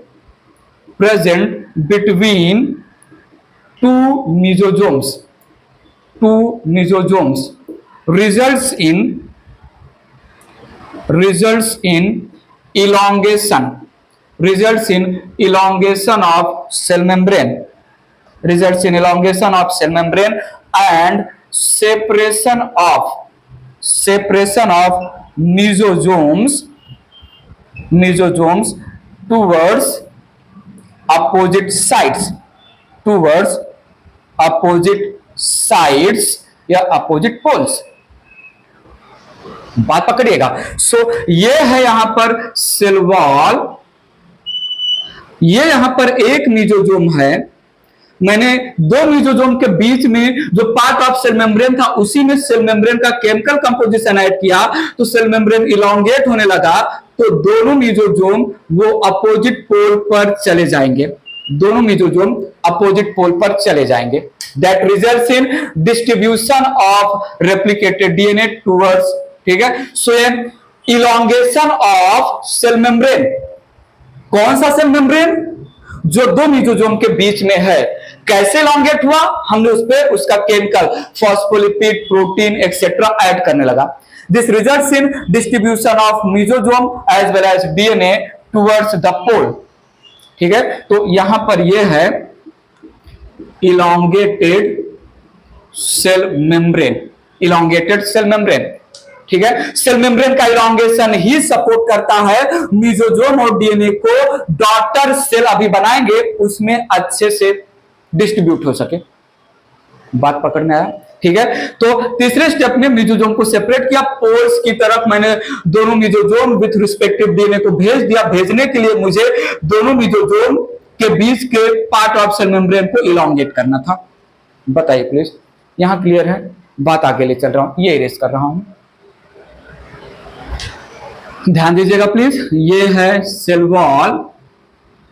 between 2 mesosomes results in elongation of cell membrane and separation of mesosomes towards opposite sides या opposite poles। बात पकड़िएगा। सो ये है यहां पर सेल वॉल, ये यहां पर एक मेसोजोम है, मैंने 2 मेसोजोम के बीच में जो पार्ट ऑफ सेल मेम्ब्रेन था उसी में सेल मेम्ब्रेन का केमिकल कंपोजिशन ऐड किया तो सेल मेम्ब्रेन इलोंगेट होने लगा, तो दोनों मेसोजोम वो अपोजिट पोल पर चले जाएंगे, दोनों मेसोजोम अपोजिट पोल पर चले जाएंगे। That results in distribution of replicated DNA towards, ठीक है। सो इलोंगेशन ऑफ सेल मेम्ब्रेन, कौन सा सेल मेम्ब्रेन? जो दो मेसोजोम के बीच में है। कैसे इलोंगेट हुआ? हमने उस पे उसका chemical phospholipid, protein etcetera add करने लगा। This results in distribution of mesosome as well as DNA towards the pole, ठीक है। तो यहां पर यह है elongated cell membrane, elongated cell membrane, ठीक है। सेल मेम्ब्रेन का इलोंगेशन ही सपोर्ट करता है मेसोजोम और डीएनए को डॉटर सेल अभी बनाएंगे उसमें अच्छे से डिस्ट्रीब्यूट हो सके। बात पकड़ में आया, ठीक है। तो तीसरे स्टेप में मेसोजोम को सेपरेट किया, पोल्स की तरफ मैंने दोनों मेसोजोम विथ रिस्पेक्टिव डीएनए को भेज दिया। भेजने के लिए मुझे दोनों मेसोजोम के बीच के पार्ट ऑफ सेल मेम्ब्रेन को इलोंगेट करना था। बताइए प्लीज, यहां क्लियर है? बात आगे ले चल रहा हूं, ये इरेज कर रहा हूं, ध्यान दीजिएगा प्लीज। ये है सेल वॉल,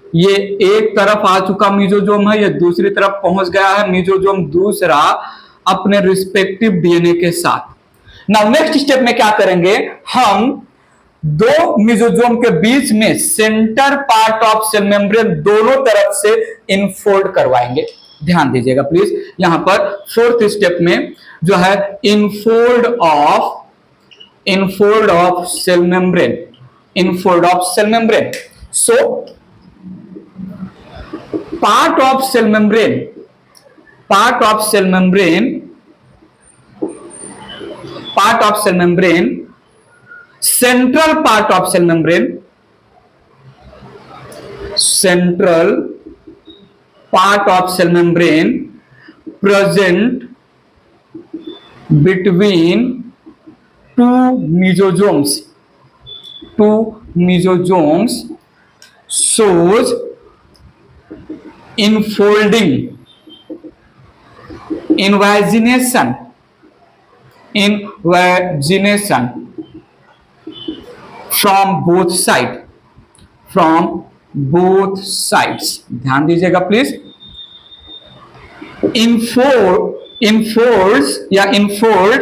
ये एक तरफ आ चुका मेसोजोम है, ये दूसरी तरफ पहुंच गया है मेसोजोम दूसरा अपने रिस्पेक्टिव डीएनए के साथ। नाउ नेक्स्ट स्टेप में क्या करेंगे, हम दो मेसोजोम के बीच में center part of cell membrane दोनों तरफ से इनफोल्ड करवाएंगे। ध्यान दीजिएगा प्लीज, यहां पर फोर्थ स्टेप में जो है infold of cell membrane, infold of cell membrane. So part of cell membrane, part of cell membrane, part of cell membrane, central part of cell membrane, central part of cell membrane present between two mesosomes, shows infolding, invagination from both sides, ध्यान दीजिएगा please. infolds या infold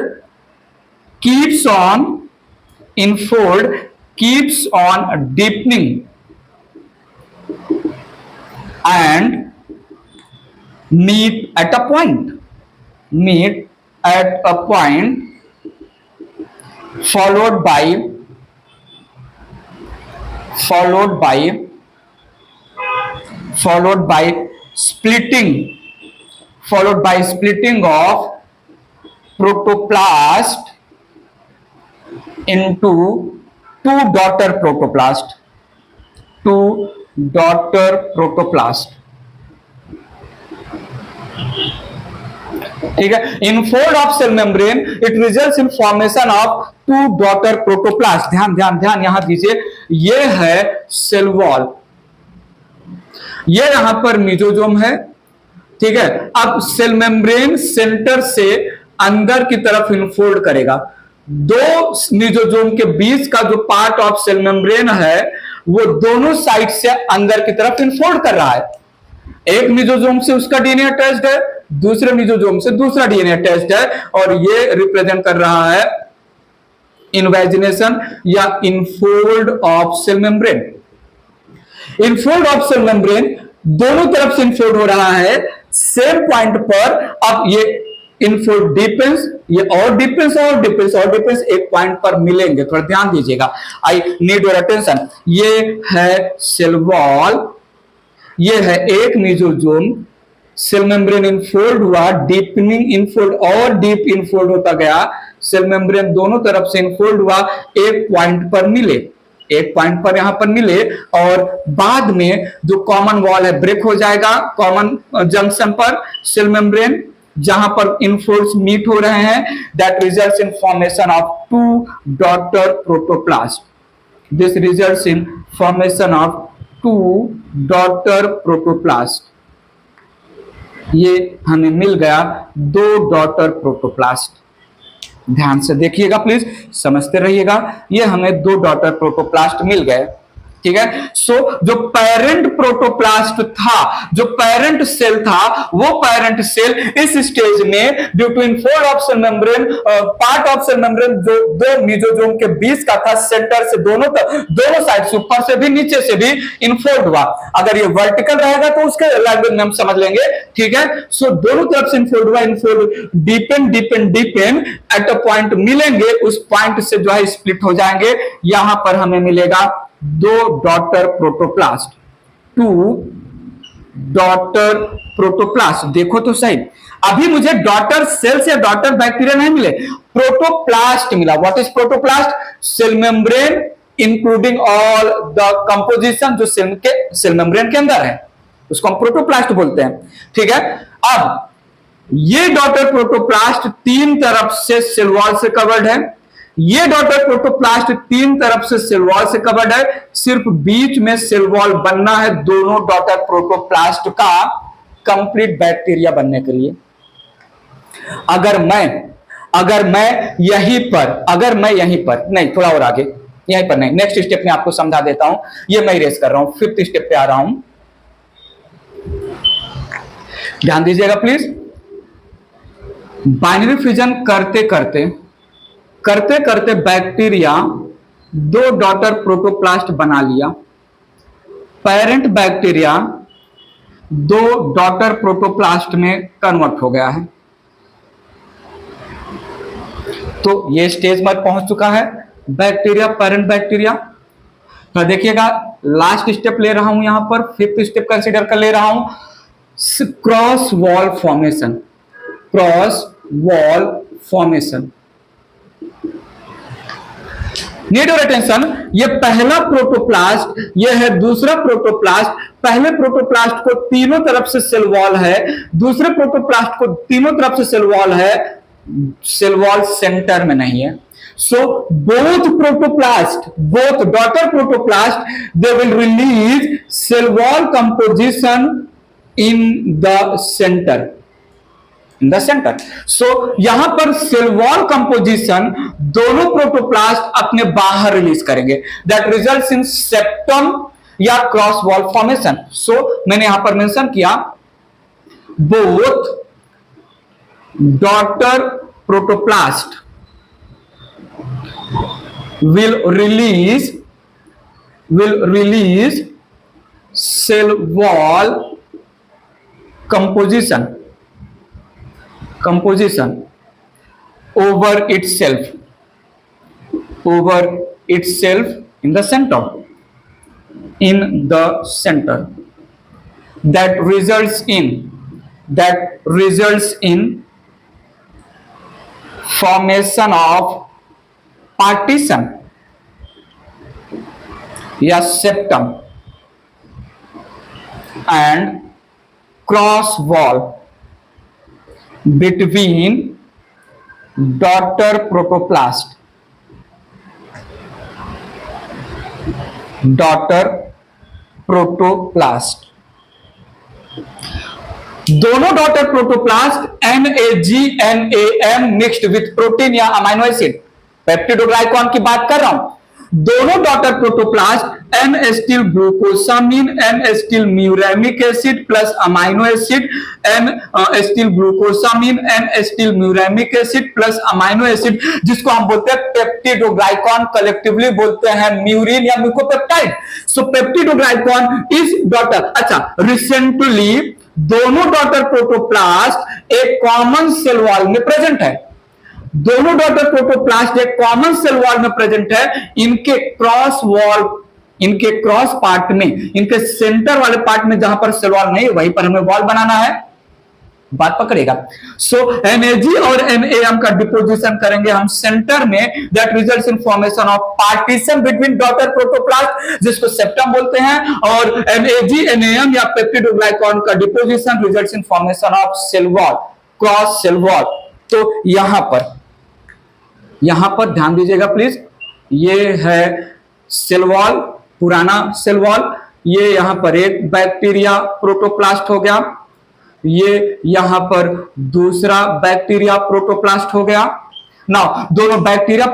keeps on deepening and meet at a point followed by splitting of protoplast into two daughter protoplast, ठीक है। Infold of cell membrane it results in formation of two daughter protoplast. ध्यान यहां दीजिए, ये है cell wall, ये यहां पर मेसोजोम है, ठीक है। अब सेल मेम्ब्रेन सेंटर से अंदर की तरफ इनफोल्ड करेगा। दो मेसोजोम के बीच का जो पार्ट ऑफ सेल मेम्ब्रेन है वो दोनों साइड से अंदर की तरफ इनफोल्ड कर रहा है। एक मेसोजोम से उसका डीएनए अटैच्ड है, दूसरे मेसोजोम से दूसरा डीएनए अटैच्ड है, और ये रिप्रेजेंट कर रहा है इनवेजिनेशन या infold of cell membrane. Infold of cell membrane दोनों तरफ से इनफोल्ड हो रहा है सेम पॉइंट पर। अब ये इनफोल्ड डिपेंस, ये और डिपेंस एक पॉइंट पर मिलेंगे। थोड़ा ध्यान दीजिएगा, आई नीड योर अटेंशन। ये है सेल वॉल, ये है एक मेसोजोम, सेल मेम्ब्रेन इनफोल्ड हुआ, डीपनिंग इनफोल्ड और डीप इनफोल्ड होता गया, सेल मेम्ब्रेन दोनों तरफ से इनफोल्ड हुआ, एक पॉइंट पर यहां पर मिले, और बाद में जो कॉमन वॉल है ब्रेक हो जाएगा कॉमन जंक्शन पर सेल मेम्ब्रेन जहां पर इनफोल्ड्स मीट हो रहे हैं। That results in formation of two daughter protoplast. This results in formation of two daughter protoplast. ये हमें मिल गया दो डॉटर प्रोटोप्लास्ट। ध्यान से देखिएगा प्लीज, समझते रहिएगा। ये हमें 2 डॉटर प्रोटोप्लास्ट मिल गए, ठीक है। सो जो पेरेंट प्रोटोप्लास्ट था, जो पेरेंट सेल था, वो पेरेंट सेल इस स्टेज में due to infold of cell membrane, part of cell membrane जो 2 मीजोजोम के बीच का था, सेंटर से दोनों साइड से, ऊपर से भी नीचे से भी इनफोल्ड हुआ। अगर ये वर्टिकल रहेगा तो उसके लैंग्वेज में हम समझ लेंगे, ठीक है। सो दोनों तरफ से इनफोल्ड हुआ, इनफोल्ड डीपेन एट अ पॉइंट मिलेंगे, उस पॉइंट से जो है स्प्लिट हो जाएंगे। यहां पर हमें मिलेगा 2 डॉटर प्रोटोप्लास्ट, 2 डॉटर प्रोटोप्लास्ट। देखो तो सही, अभी मुझे डॉटर सेल्स या डॉटर बैक्टीरिया नहीं मिले, प्रोटोप्लास्ट मिला। What is protoplast? Cell membrane including all the composition जो सेल मेम्ब्रेन के अंदर है, उसको हम प्रोटोप्लास्ट बोलते हैं, ठीक है। अब ये डॉटर प्रोटोप्लास्ट 3 तरफ से सेल वॉल से कवर्ड है, ये डॉटर प्रोटोप्लास्ट 3 तरफ से सेल वॉल से कवर्ड है, सिर्फ बीच में सेल वॉल बनना है दोनों डॉटर प्रोटोप्लास्ट का कंप्लीट बैक्टीरिया बनने के लिए। अगर मैं यहीं पर नहीं, थोड़ा और आगे, यहीं पर नहीं, नेक्स्ट स्टेप में आपको समझा देता हूं, ये मैं इरेज कर रहा हूं, 5th स्टेप पे आ रहा हूं, ध्यान दीजिएगा प्लीज। बाइनरी फ्यूजन करते करते बैक्टीरिया 2 डॉटर प्रोटोप्लास्ट बना लिया, पेरेंट बैक्टीरिया 2 डॉटर प्रोटोप्लास्ट में कन्वर्ट हो गया है। तो ये स्टेज पर पहुंच चुका है बैक्टीरिया, पेरेंट बैक्टीरिया। तो देखिएगा, लास्ट स्टेप ले रहा हूं, यहां पर 5th स्टेप कंसीडर कर ले रहा हूं, cross wall formation. Need your attention, ये पहला प्रोटोप्लास्ट, ये है दूसरा प्रोटोप्लास्ट। पहले प्रोटोप्लास्ट को तीनों तरफ से सेल वॉल है, दूसरे प्रोटोप्लास्ट को तीनों तरफ से सेल वॉल है, सेल वॉल सेंटर में नहीं है। So both daughter protoplast, they will release cell wall composition in the center. So यहां पर सेल वॉल कंपोजिशन दोनों प्रोटोप्लास्ट अपने बाहर रिलीज करेंगे, दैट रिजल्ट्स इन सेप्टम या क्रॉस वॉल फॉर्मेशन। सो मैंने यहां पर मेंशन किया, both daughter protoplast will release cell wall composition over itself in the center, that results in formation of partition या septum and cross wall between daughter protoplast दोनों daughter protoplast NAG/NAM mixed with protein या amino acid, peptidoglycan की बात कर रहा हूं। दोनों daughter protoplast N acetyl glucosamine, N acetyl muramic acid plus amino acid, N acetyl glucosamine, N acetyl muramic acid plus amino acid, जिसको हम बोलते हैं पेप्टिडोग्लाइकॉन, कलेक्टिवली बोलते हैं म्यूरिन या mucopeptide. So peptidoglycan is daughter. अच्छा, रिसेंटली दोनों डॉटर प्रोटोप्लास्ट एक कॉमन सेल वॉल में प्रेजेंट है, दोनों डॉटर प्रोटोप्लास्ट एक कॉमन सेल वॉल में प्रेजेंट है। इनके क्रॉस पार्ट में, इनके सेंटर वाले पार्ट में जहां पर सेल वॉल नहीं है, वहीं पर हमें वॉल बनाना है। बात पकड़ेगा। सो NAG और NAM का डिपोजिशन करेंगे हम सेंटर में, that results in formation of partition between daughter protoplast, जिसको सेप्टम बोलते हैं, और NAG NAM या पेप्टिडोग्लाइकॉन का deposition results in formation of cell wall, cross cell wall. तो यहां पर ध्यान दीजिएगा प्लीज, ये है सेल वॉल, पुराना सेल वॉल, ये यहां पर एक बैक्टीरिया प्रोटोप्लास्ट हो गया, ये यहां पर दूसरा बैक्टीरिया प्रोटोप्लास्ट हो गया। नाउ दोनों बैक्टीरिया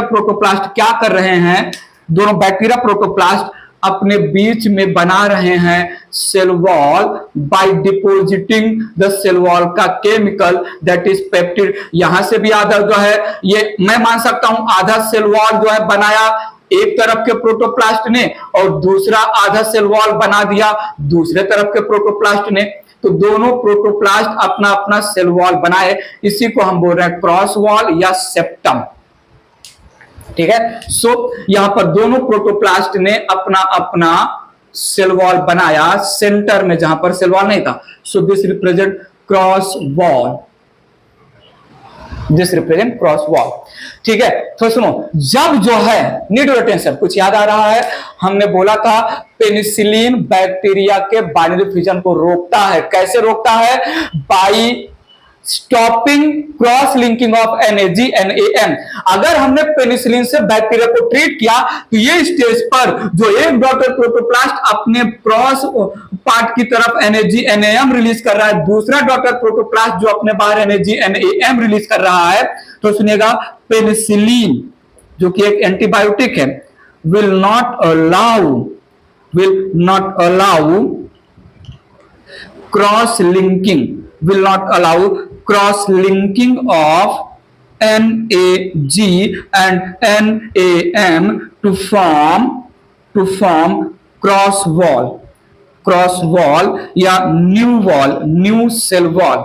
प्रोटोप्लास्ट क्या कर रहे हैं? दोनों बैक्टीरिया प्रोटोप्लास्ट अपने बीच में बना रहे हैं cell wall by depositing the cell wall का केमिकल दैट इज पेप्टिड। यहां से भी आधा जो है, ये मैं मान सकता हूं आधा सेल वॉल जो है बनाया एक तरफ के प्रोटोप्लास्ट ने और दूसरा आधा सेल वॉल बना दिया दूसरे तरफ के प्रोटोप्लास्ट ने। तो दोनों प्रोटोप्लास्ट अपना अपना सेल वॉल बनाए, इसी को हम बोल रहे हैं क्रॉस वॉल या सेप्टम। ठीक है, सो यहां पर दोनों प्रोटोप्लास्ट ने अपना अपना सेल वॉल बनाया सेंटर में जहां पर सेल वॉल नहीं था। सो this represent cross wall, this represent cross wall. ठीक है, तो सुनो, जब जो है नीड योर अटेंशन, कुछ याद आ रहा है? हमने बोला था पेनिसिलिन बैक्टीरिया के बाइनरी फ्यूजन को रोकता है। कैसे रोकता है? By stopping cross linking of NAG NAM। अगर हमने पेनिसिलिन से बैक्टीरिया को ट्रीट किया तो ये स्टेज पर जो एक डॉटर प्रोटोप्लास्ट अपने क्रॉस पार्ट की तरफ NAG NAM रिलीज कर रहा है, दूसरा डॉटर प्रोटोप्लास्ट जो अपने बाहर NAG NAM रिलीज कर रहा है। तो सुनिएगा, पेनिसिलिन जो कि एक एंटीबायोटिक है will not allow cross linking of NAG and NAM to form cross wall या new cell wall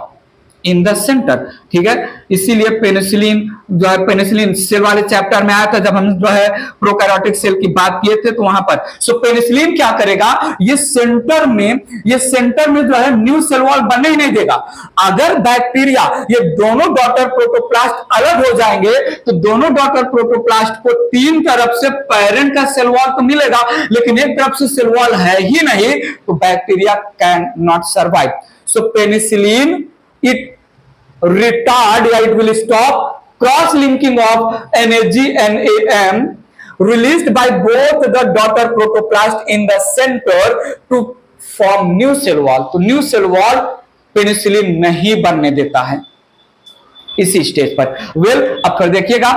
in the centre. ठीक है, इसीलिए पेनिसिलिन जो है, पेनिसिलिन सेल वाले चैप्टर में आया था जब हम जो है प्रोकैरियोटिक सेल की बात किए थे, तो वहां पर सो पेनिसिलिन क्या करेगा, ये सेंटर में जो है न्यू सेल वॉल बनने ही नहीं देगा। अगर बैक्टीरिया ये दोनों डॉटर प्रोटोप्लास्ट अलग हो जाएंगे तो दोनों डॉटर प्रोटोप्लास्ट को तीन तरफ से पेरेंट का सेल वॉल तो मिलेगा, लेकिन एक तरफ से सेल वॉल है ही नहीं, तो bacteria can not survive. So penicillin it retard या it will stop cross linking of NAG NAM released by both the daughter protoplast in the center to form new cell wall। तो new cell wall penicillin नहीं बनने देता है इसी stage पर। अब फिर देखिएगा,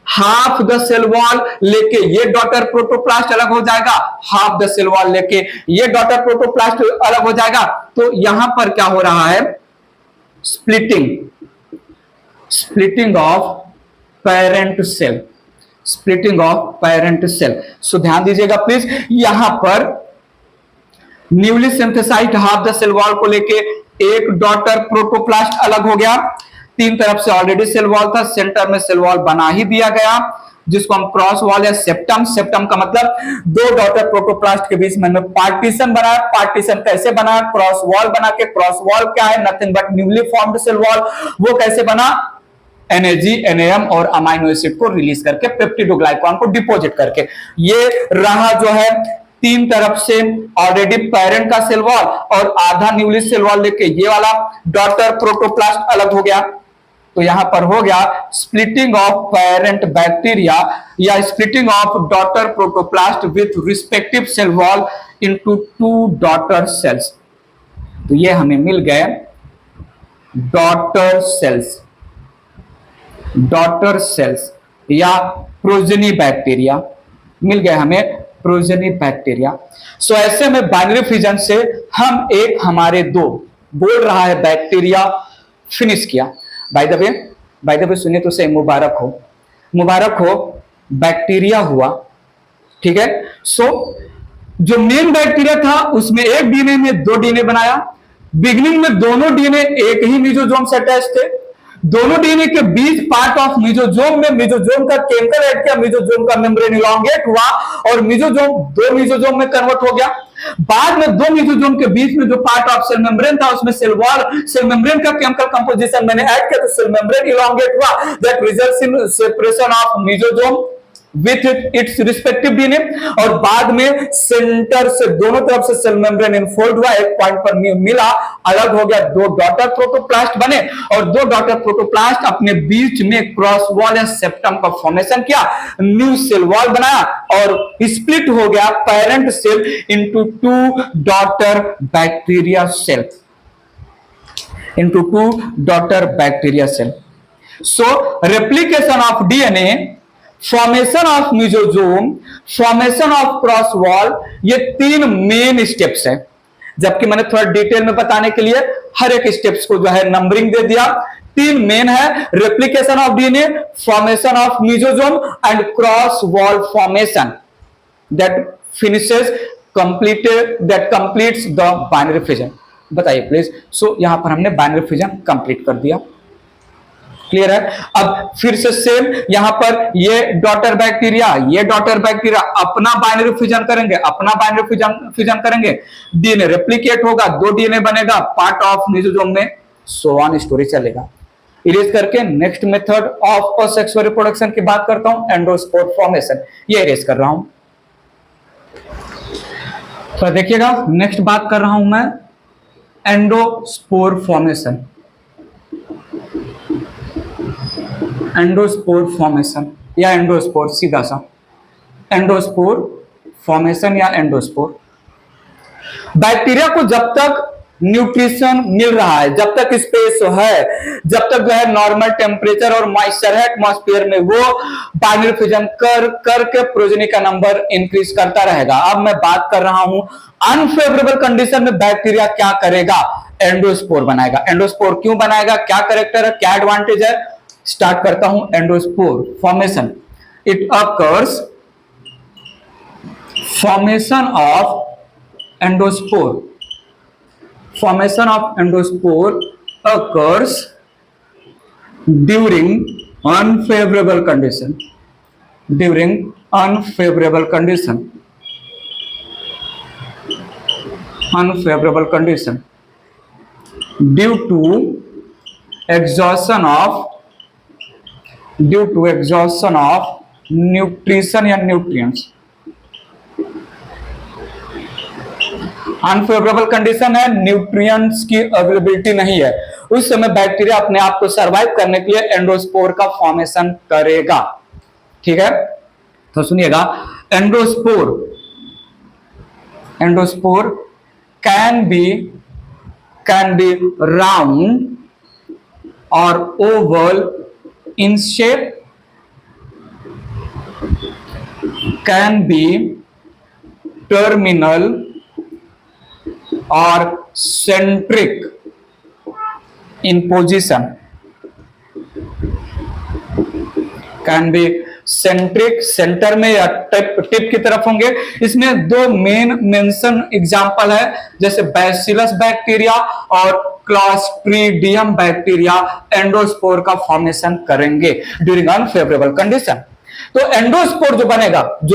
हाफ द सेल वॉल लेके ये डॉटर प्रोटोप्लास्ट अलग हो जाएगा, हाफ द सेल वॉल लेके ये डॉटर प्रोटोप्लास्ट अलग हो जाएगा। तो यहां पर क्या हो रहा है? splitting of parent cell। सो ध्यान दीजिएगा प्लीज, यहां पर newly synthesized half the cell wall को लेके एक डॉटर प्रोटोप्लास्ट अलग हो गया, तीन तरफ से ऑलरेडी सेल वॉल था, सेंटर में सेल वॉल बना ही दिया गया जिसको हम क्रॉस वॉल या सेप्टम का मतलब दो डॉटर प्रोटोप्लास्ट के बीच में पार्टीशन बनाया। पार्टीशन कैसे बना? क्रॉस वॉल बना के। क्रॉस वॉल क्या है? Nothing but newly formed cell wall. वो कैसे बना? NAG NAM और अमाइनो एसिड को रिलीज करके, पेप्टिडोग्लाइकॉन को डिपोजिट करके। ये रहा जो है तीन तरफ से ऑलरेडी पेरेंट का सेल वॉल और आधा न्यूली सेल वॉल लेके ये वाला डॉटर प्रोटोप्लास्ट अलग हो गया। तो यहां पर हो गया स्प्लिटिंग ऑफ पेरेंट बैक्टीरिया या splitting of daughter protoplast with respective cell wall into two daughter cells. तो ये हमें मिल गए डॉटर सेल्स या प्रोजेनी बैक्टीरिया, मिल गए हमें प्रोजेनी बैक्टीरिया। सो ऐसे में बाइनरी फिजन से हम एक हमारे दो बोल रहा है बैक्टीरिया फिनिश किया। बाय द वे सुनिए तो सही, मुबारक हो बैक्टीरिया हुआ। ठीक है, सो जो मेन बैक्टीरिया था उसमें एक डीएनए में दो डीएनए बनाया। बिगिनिंग में दोनों डीएनए एक ही मिजोजोम से अटैच थे। दोनों डीएनए के बीच पार्ट ऑफ मिजोजोम में मिजोजोम का केमिकल ऐड किया, मिजोजोम का मेम्ब्रेन इलॉन्गेट हुआ और मिजोजोम दो मिजोजोम में कन्वर्ट हो गया। बाद में दो मिजोजोम के बीच में जो पार्ट ऑफ सेल मेम्ब्रेन था उसमें सेल मेम्ब्रेन का केमिकल कंपोजिशन मैंने ऐड किया तो सेल मेम्ब्रेन इलॉन्गेट हुआ, that results in separation of mesosome with its respective DNA. और बाद में सेंटर से दोनों तरफ से सेल मेम्ब्रेन इनफोल्ड हुआ, एक पॉइंट पर मिला, अलग हो गया, दो डॉटर प्रोटोप्लास्ट बने और दो डॉटर प्रोटोप्लास्ट अपने बीच में क्रॉस वॉल या सेप्टम का फॉर्मेशन किया, न्यू सेल वॉल बनाया और स्प्लिट हो गया parent cell into two daughter bacteria cell. into two daughter bacteria cell. So replication of DNA, formation of mesosome, formation of cross wall, ये तीन main steps है। जबकि मैंने थोड़ा डिटेल में बताने के लिए हर एक स्टेप्स को जो है नंबरिंग दे दिया। तीन मेन है, replication of DNA, formation of mesosome and cross wall formation that finishes completed that completes the binary fission. बताइए प्लीज। सो यहां पर हमने बाइनरी फिजन कंप्लीट कर दिया। क्लियर है। अब फिर से सेम यहां पर ये डॉटर बैक्टीरिया, ये डॉटर बैक्टीरिया अपना बाइनरी फिजन करेंगे, अपना बाइनरी फिजन करेंगे, डीएनए रेप्लिकेट होगा, 2 डीएनए बनेगा पार्ट ऑफ म्यूजोजोम में, सो ऑन स्टोरी चलेगा। इरेज करके next method of sexual reproduction की बात करता हूं, एंडोस्पोर फॉर्मेशन। ये इरेज कर रहा हूं। तो देखिएगा नेक्स्ट बात कर रहा हूं मैं एंडोस्पोर फॉर्मेशन। एंडोस्पोर फॉर्मेशन या एंडोस्पोर, सीधा सा एंडोस्पोर फॉर्मेशन या एंडोस्पोर। बैक्टीरिया को जब तक न्यूट्रिशन मिल रहा है, जब तक स्पेस है, जब तक जो है नॉर्मल टेम्परेचर और मॉइस्चर है एटमॉस्फेयर में, वो बाइनरी फिजन करके प्रोजेनी का नंबर इंक्रीज करता रहेगा। अब मैं बात कर रहा हूं अनफेवरेबल कंडीशन में बैक्टीरिया क्या करेगा, एंडोस्पोर बनाएगा। एंडोस्पोर क्यों बनाएगा, क्या कैरेक्टर है, क्या एडवांटेज है, स्टार्ट करता हूं। Endospore formation, it occurs, formation of endospore, formation of endospore occurs during unfavorable condition, during unfavorable condition, unfavorable condition due to exhaustion of nutrition and nutrients। Unfavourable condition है, nutrients की availability नहीं है, उस समय bacteria अपने आप को survive करने के लिए एंडोस्पोर का फॉर्मेशन करेगा। ठीक है, तो सुनिएगा, एंडोस्पोर कैन बी राउंड और oval in shape, can be terminal और centric in position, can be centric, centre में या टिप की तरफ होंगे। इसमें दो मेन मेंशन एग्जांपल है, जैसे बैसिलस बैक्टीरिया और क्लॉस्ट्रीडियम बैक्टीरिया एंडोस्पोर का फॉर्मेशन करेंगे ड्यूरिंग अनफेवरेबल कंडीशन। तो एंडोस्पोर जो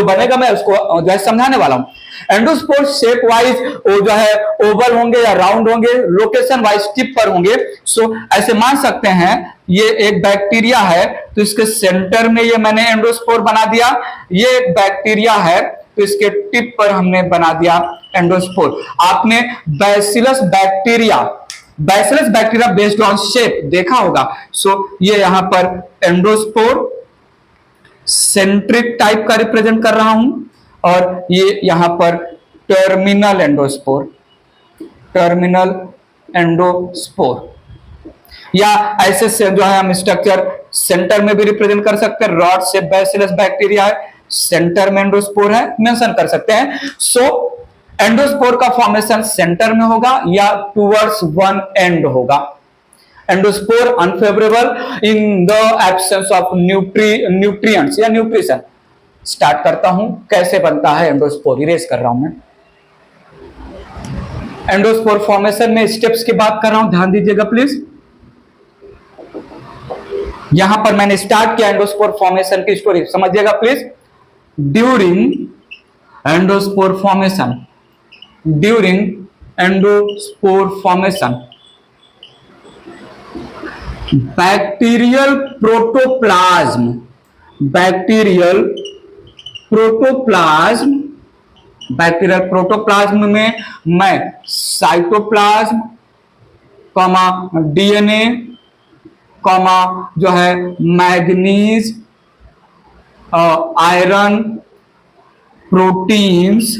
बनेगा मैं उसको जो है समझाने वाला हूं। एंडोस्पोर शेप वाइज वो जो है ओवल होंगे या राउंड होंगे, लोकेशन वाइज टिप पर होंगे। सो ऐसे मान सकते हैं ये एक बैक्टीरिया है तो इसके सेंटर में ये मैंने एंडोस्पोर बना दिया, ये एक बैक्टीरिया है तो इसके टिप पर हमने बना दिया एंडोस्पोर। आपने bacillus bacteria based on shape देखा होगा। सो ये यहां पर एंडोस्पोर सेंट्रिक टाइप का रिप्रेजेंट कर रहा हूं, और ये यहां पर टर्मिनल एंडोस्पोर, या ऐसे से जो है हम स्ट्रक्चर सेंटर में भी रिप्रेजेंट कर सकते हैं। रॉड से बैसिलस बैक्टीरिया है, सेंटर में एंडोस्पोर है, मेंशन कर सकते हैं। सो एंडोस्पोर का फॉर्मेशन सेंटर में होगा या टुवर्ड्स वन एंड होगा। Endospore unfavourable in the absence of nutrients या न्यूट्रिशन। स्टार्ट करता हूं, कैसे बनता है एंडोस्पोर, इरेज कर रहा हूं मैं। एंडोस्पोर फॉर्मेशन में स्टेप्स की बात कर रहा हूं, ध्यान दीजिएगा प्लीज। यहां पर मैंने स्टार्ट किया एंडोस्पोर फॉर्मेशन की स्टोरी, समझिएगा please. During endospore formation bacterial protoplasm में मैं साइटोप्लाज्म, डीएनए, जो है मैग्नीज, आयरन, प्रोटीन्स,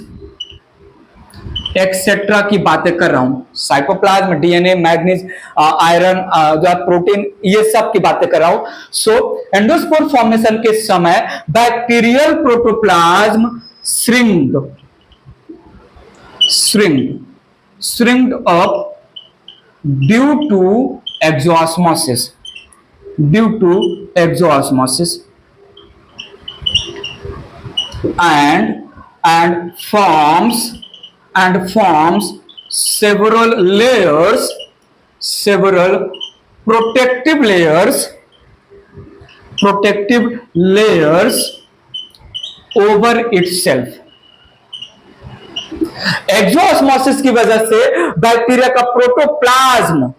एक्सेट्रा की बातें कर रहा हूं। साइटोप्लाज्म, डीएनए, मैग्नीज, आयरन, जो प्रोटीन, ये सब की बातें कर रहा हूं। सो एंडोस्पोर फॉर्मेशन के समय bacterial protoplasm shrinked up due to exosmosis and forms several protective layers over itself। Exosmosis की वजह से बैक्टीरिया का प्रोटोप्लाज्म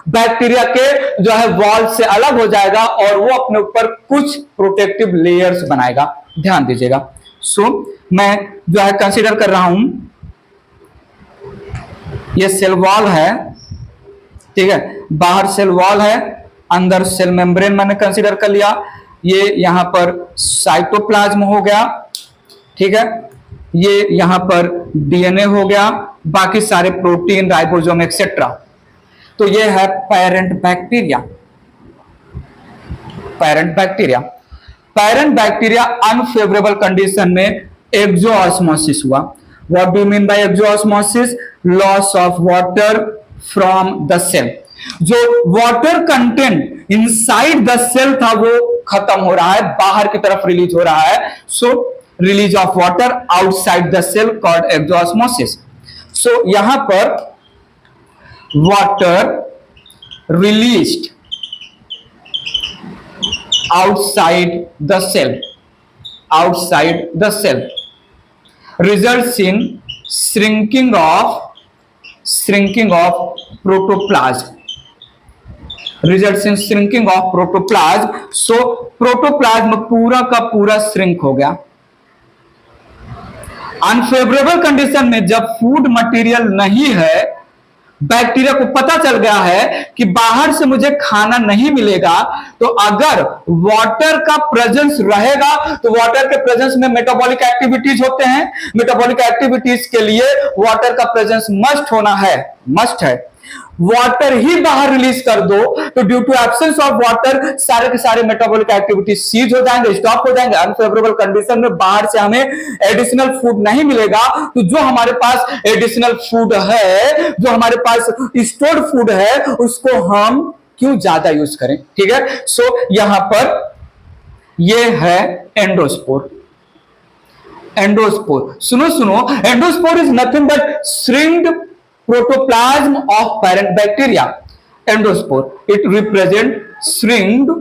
बैक्टीरिया के जो है वॉल से अलग हो जाएगा और वो अपने ऊपर कुछ प्रोटेक्टिव लेयर्स बनाएगा। ध्यान दीजिएगा। सो मैं जो है कंसीडर कर रहा हूं, ये सेल वॉल है, ठीक है, बाहर सेल वॉल है, अंदर सेल मेम्ब्रेन मैंने कंसीडर कर लिया। ये यहां पर साइटोप्लाज्म हो गया, ठीक है, ये यहां पर डीएनए हो गया, बाकी सारे प्रोटीन, राइबोसोम एक्सेट्रा। तो ये है पेरेंट बैक्टीरिया अनफेवरेबल कंडीशन में एक्सोस्मोसिस हुआ। What do mean by exosmosis? Loss of water from the cell. जो water content inside the cell था वो खत्म हो रहा है, बाहर की तरफ रिलीज हो रहा है। So release of water outside the cell called exosmosis. So यहां पर water released outside the cell results in shrinking of protoplasm। so protoplasm पूरा का पूरा श्रिंक हो गया। अनफेवरेबल कंडीशन में जब फूड मटेरियल नहीं है, बैक्टीरिया को पता चल गया है कि बाहर से मुझे खाना नहीं मिलेगा, तो अगर वाटर का प्रेजेंस रहेगा तो वाटर के प्रेजेंस में मेटाबॉलिक एक्टिविटीज होते हैं। मेटाबॉलिक एक्टिविटीज के लिए वाटर का प्रेजेंस मस्ट है। वाटर ही बाहर रिलीज कर दो तो due to absence of water सारे के सारे मेटाबॉलिक एक्टिविटी सीज हो जाएंगे, स्टॉप हो जाएंगे। अनफेवरेबल कंडीशन में बाहर से हमें एडिशनल फूड नहीं मिलेगा, तो जो हमारे पास एडिशनल फूड है, जो हमारे पास स्टोर्ड फूड है, उसको हम क्यों ज्यादा यूज करें, ठीक है। सो यहां पर ये है एंडोस्पोर। सुनो, endospore is nothing but shrinked protoplasm of parent bacteria। Endospore, it represent shrinked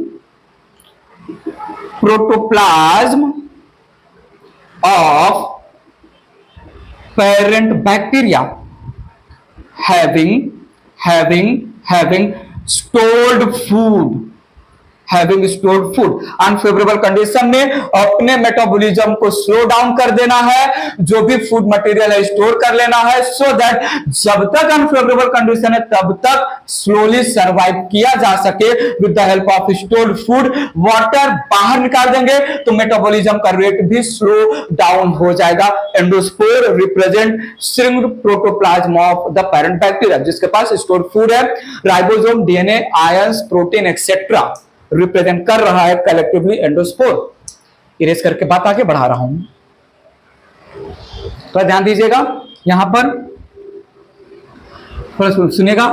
protoplasm of parent bacteria having stored food। Unfavourable condition में अपने मेटाबॉलिज्म को स्लो डाउन कर देना है, जो भी फूड मटेरियल है स्टोर कर लेना है, सो दैट जब तक अनफेवरेबल कंडीशन है तब तक स्लोली सर्वाइव किया जा सके with the help of stored food. Water बाहर निकाल देंगे तो मेटाबॉलिज्म का रेट भी स्लो डाउन हो जाएगा। Endospore represent shrinked protoplasm of the parent bacteria, जिसके पास स्टोर्ड फूड है, ribosome, DNA, ions, protein etcetera represent कर रहा है कलेक्टिवली एंडोस्पोर। इरेज करके बात आगे बढ़ा रहा हूं, तो ध्यान दीजिएगा। यहां पर थोड़ा सुनिएगा।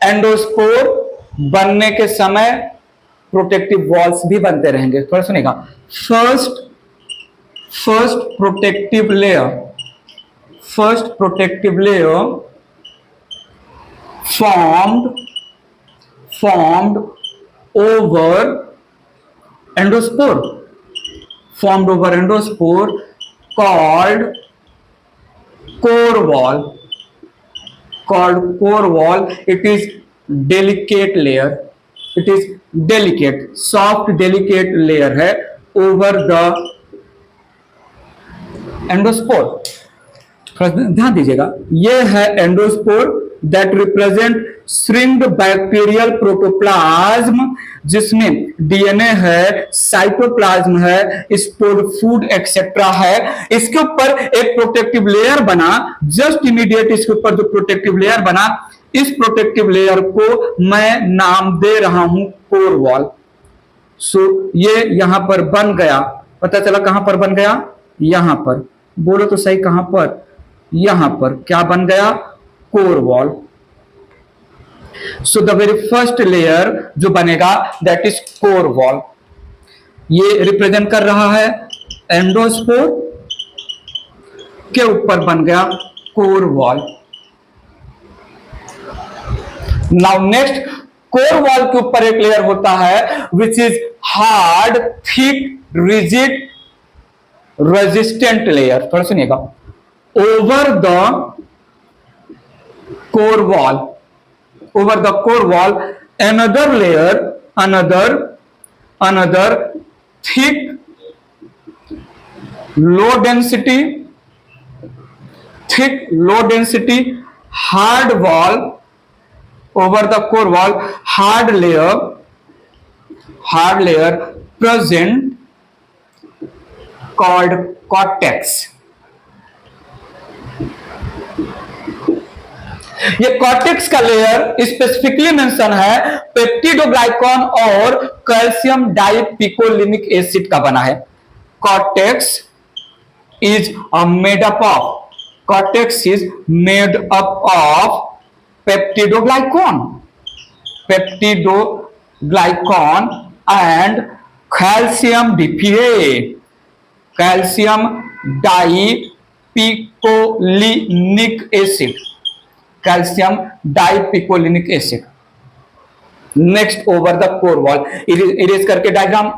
एंडोस्पोर बनने के समय प्रोटेक्टिव वॉल्स भी बनते रहेंगे, थोड़ा सुनिएगा। First protective layer formed over endosspore called core wall। it is soft delicate layer है over the एंडोस्पोर। ध्यान दीजिएगा, ये है endospore, that represent shrinked bacterial protoplasm, जिसमें डीएनए है, साइटोप्लाज्म है, स्टोर्ड फूड एक्सेट्रा है। इसके ऊपर एक प्रोटेक्टिव लेयर बना, जस्ट इमीडिएट इसके ऊपर जो प्रोटेक्टिव लेयर बना, इस प्रोटेक्टिव लेयर को मैं नाम दे रहा हूं कोर वॉल। सो ये यहां पर बन गया, पता चला कहां पर बन गया, यहां पर, बोलो तो सही कहां पर, यहां पर क्या बन गया, core wall. So the very first layer जो बनेगा दैट इज कोर वॉल। ये रिप्रेजेंट कर रहा है एंडोस्पोर, के ऊपर बन गया core wall. Now next, core wall के ऊपर एक लेयर होता है which is hard, thick, rigid, resistant layer. थोड़ा सुनिएगा, over the core wall, over the core wall another layer, another thick, low density hard wall, over the core wall hard layer present called cortex। ये cortex का layer specifically mention है peptidoglycan और calcium dipicolinic acid का बना है। Cortex is made up of peptidoglycan and calcium dipicolinic acid, calcium dipicolinic acid. Next, over the core wall, erase करके diagram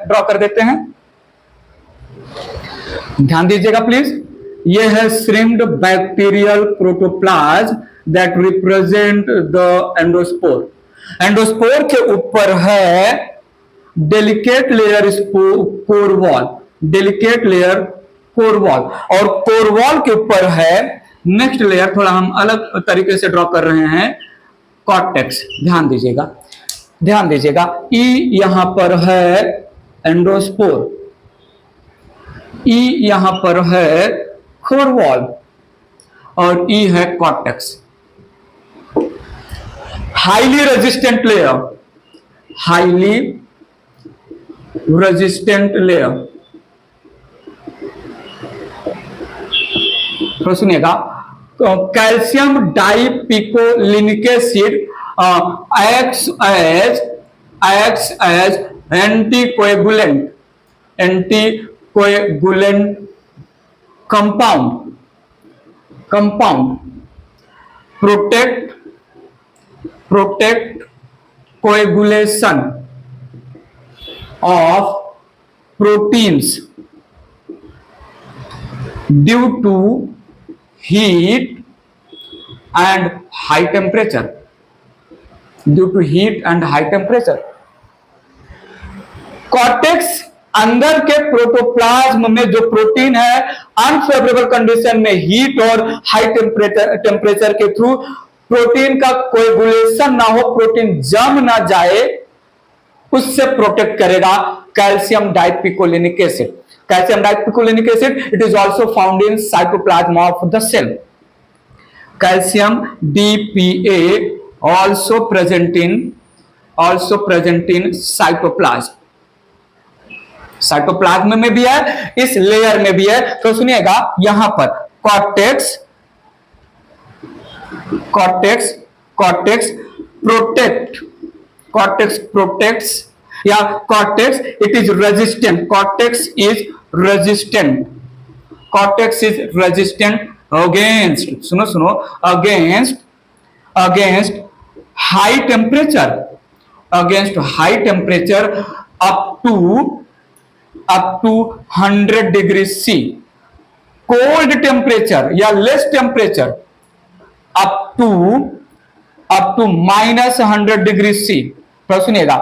draw कर देते हैं, ध्यान दीजिएगा प्लीज। ये है shrinked bacterial protoplasm that represent the endospore. Endospore के ऊपर है delicate layer core wall, delicate layer core wall, और कोर वॉल के ऊपर है नेक्स्ट लेयर, थोड़ा हम अलग तरीके से ड्रॉ कर रहे हैं, कॉर्टेक्स। ध्यान दीजिएगा, ई यहां पर है एंडोस्पोर, ई यहां पर है कोर वॉल, और ई है कॉर्टेक्स। हाईली रेजिस्टेंट लेयर, तो सुनिएगा, calcium dipicolinic acid acts as anticoagulant compound protect coagulation of proteins due to heat and high temperature, cortex अंदर के प्रोटोप्लाज्म में जो प्रोटीन है अनफेवरेबल कंडीशन में हीट और हाई टेम्परेचर के थ्रू प्रोटीन का कोएगुलेशन ना हो, प्रोटीन जम ना जाए, उससे प्रोटेक्ट करेगा calcium dipicolinic acid. Calcium dipicolinic acid, it is also found in cytoplasm of the cell. Calcium DPA also present in cytoplasm. Cytoplasm में भी है, इस लेयर में भी है। तो सुनिएगा, यहां पर कॉर्टेक्स प्रोटेक्ट्स या cortex it is resistant, cortex is resistant against, सुनो against high temperature up to 100 degree C, cold temperature या less temperature up to -100 degree C. तो सुनिएगा,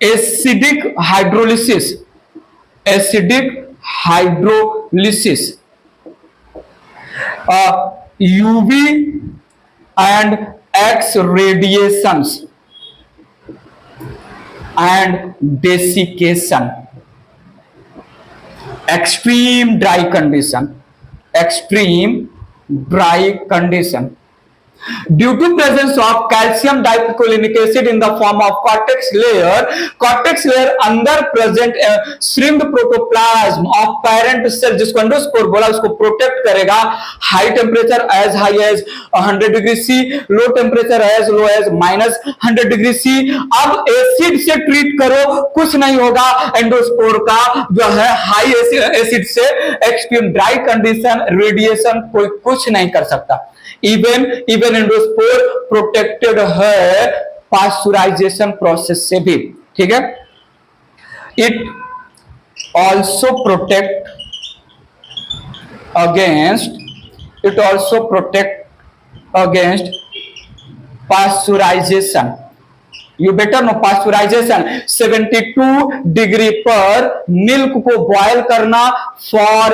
acidic hydrolysis, and X radiations and desiccation. Extreme dry condition. Extreme dry condition. Due to presence of calcium dipicolinic acid in the form of cortex layer अंदर present shrinked protoplasm of parent cell जिसको endospore बोला उसको protect करेगा. High temperature as high as 100 degree C, low temperature as low as -100 degree C. अब acid से treat करो, कुछ नहीं होगा. एंडोस्पोर का जो है हाई एसिड से एक्सट्रीम ड्राई कंडीशन, रेडिएशन कोई कुछ नहीं कर सकता. इवन एंडोस्पोर प्रोटेक्टेड है पास्चुराइजेशन प्रोसेस से भी. ठीक है. It also protect against pasteurization. You better know pasteurization. 72 degree पर मिल्क को बॉयल करना for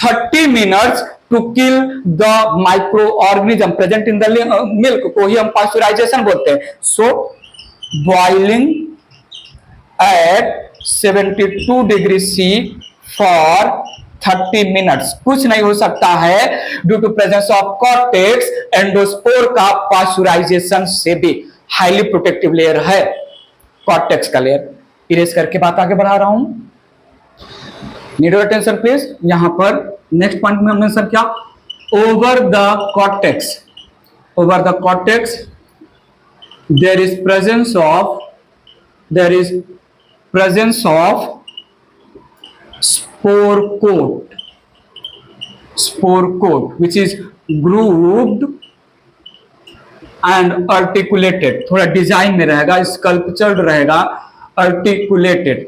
30 minutes to kill the micro organism present in the milk को ही हम पास्चुराइजेशन बोलते हैं. So boiling at 72 degree C for 30 minutes. कुछ नहीं हो सकता है due to presence of cortex. Endospore का पास्चुराइजेशन से भी हाईली प्रोटेक्टिव लेयर है कॉर्टेक्स का लेयर. इरेज करके बात आगे बढ़ा रहा हूं. Need your attention please. यहां पर नेक्स्ट पॉइंट में हमने सर क्या, over the cortex there is presence of spore coat which is grooved and articulated. थोड़ा डिजाइन में रहेगा, स्कल्पचर्ड रहेगा, आर्टिकुलेटेड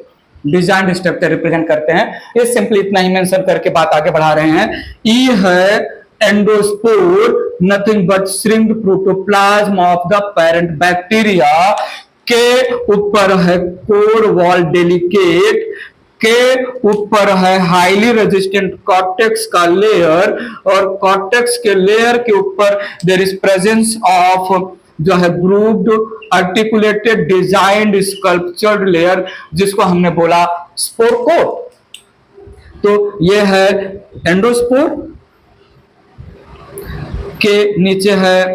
डिजाइन स्ट्रक्चर रिप्रेजेंट करते हैं. ये सिंपली इतना ही मेंशन करके बात आगे बढ़ा रहे हैं. ई है endospore, nothing but shrinked protoplasm of the parent bacteria. के ऊपर है कोर वॉल डेलिकेट, के ऊपर है हाईली रेजिस्टेंट कॉर्टेक्स का लेयर, और कॉर्टेक्स के लेयर के ऊपर देयर इज प्रेजेंस ऑफ जो है grooved articulated designed sculptured layer जिसको हमने बोला स्पोर कोट. तो ये है एंडोस्पोर. के नीचे है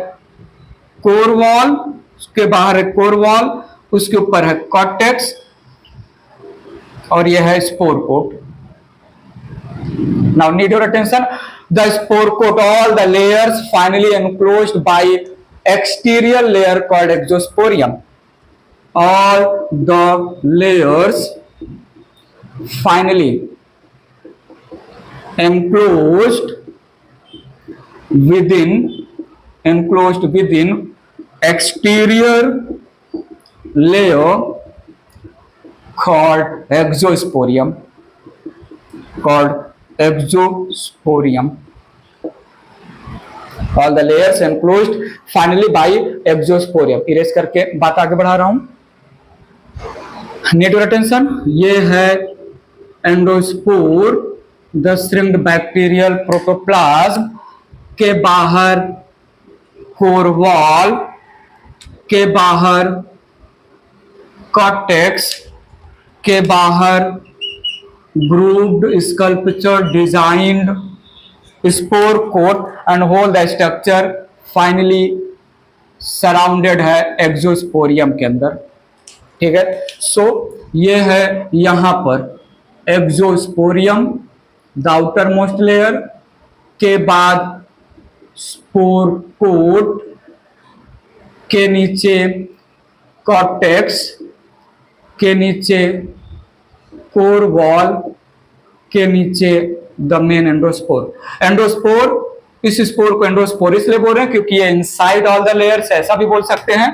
कोर वॉल, उसके बाहर है कोर वॉल, उसके ऊपर है कॉर्टेक्स, और यह है spore coat. Now need your attention. The spore coat, all the layers finally enclosed by exterior layer called exosporium. All the layers finally enclosed within exterior layer called exosporium. All the layers enclosed finally by exosporium. Erase करके बात आगे बढ़ा रहा हूं. Need your attention. ये है endospore, the shrinked bacterial protoplasm. के बाहर कोर वॉल, के बाहर कॉर्टेक्स, के बाहर grooved sculpture designed spore coat, and whole the structure finally surrounded है एक्सोस्पोरियम के अंदर. ठीक है. सो ये है यहां पर एक्सोस्पोरियम, द आउटर मोस्ट लेयर, के बाद स्पोर कोट, के नीचे कॉर्टेक्स, के नीचे कोर वॉल, के नीचे द मेन एंडोस्पोर. एंडोस्पोर, इस स्पोर को एंडोस्पोर इसलिए बोल रहे हैं क्योंकि ये इनसाइड ऑल द लेयर्स, ऐसा भी बोल सकते हैं.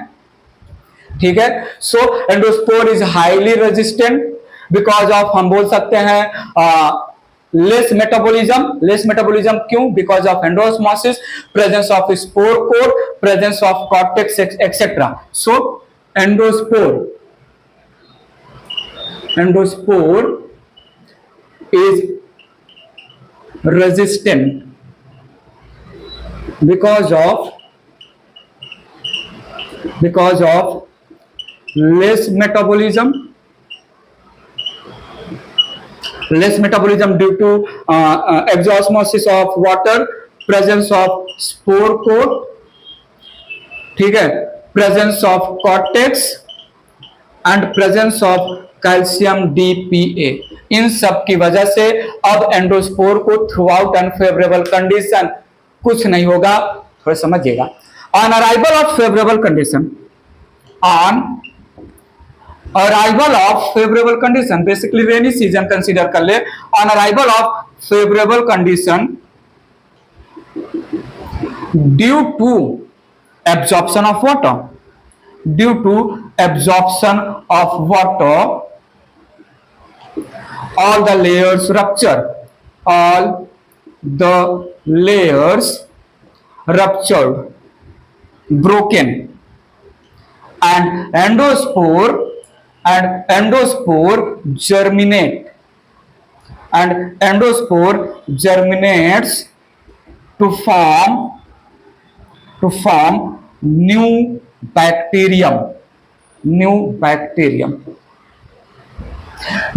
ठीक है. So endospore is highly resistant because of, हम बोल सकते हैं लेस मेटाबॉलिज्म. क्यों? Because of endosmosis, presence of spore coat, presence of cortex etcetera. So endospore is resistant because of because of less metabolism due to exosmosis of water, presence of spore coat, ठीक है, presence of cortex and presence of calcium DPA। इन सब की वजह से अब endospore को through out unfavourable condition कुछ नहीं होगा, थोड़ा समझिएगा। On arrival of favourable condition, on arrival of favourable condition, basically rainy season consider कर ले। On arrival of favourable condition due to absorption of water, due to absorption of water, all the layers rupture, all the layers ruptured, broken, and endospore germinate, and endospore germinates to form new bacterium,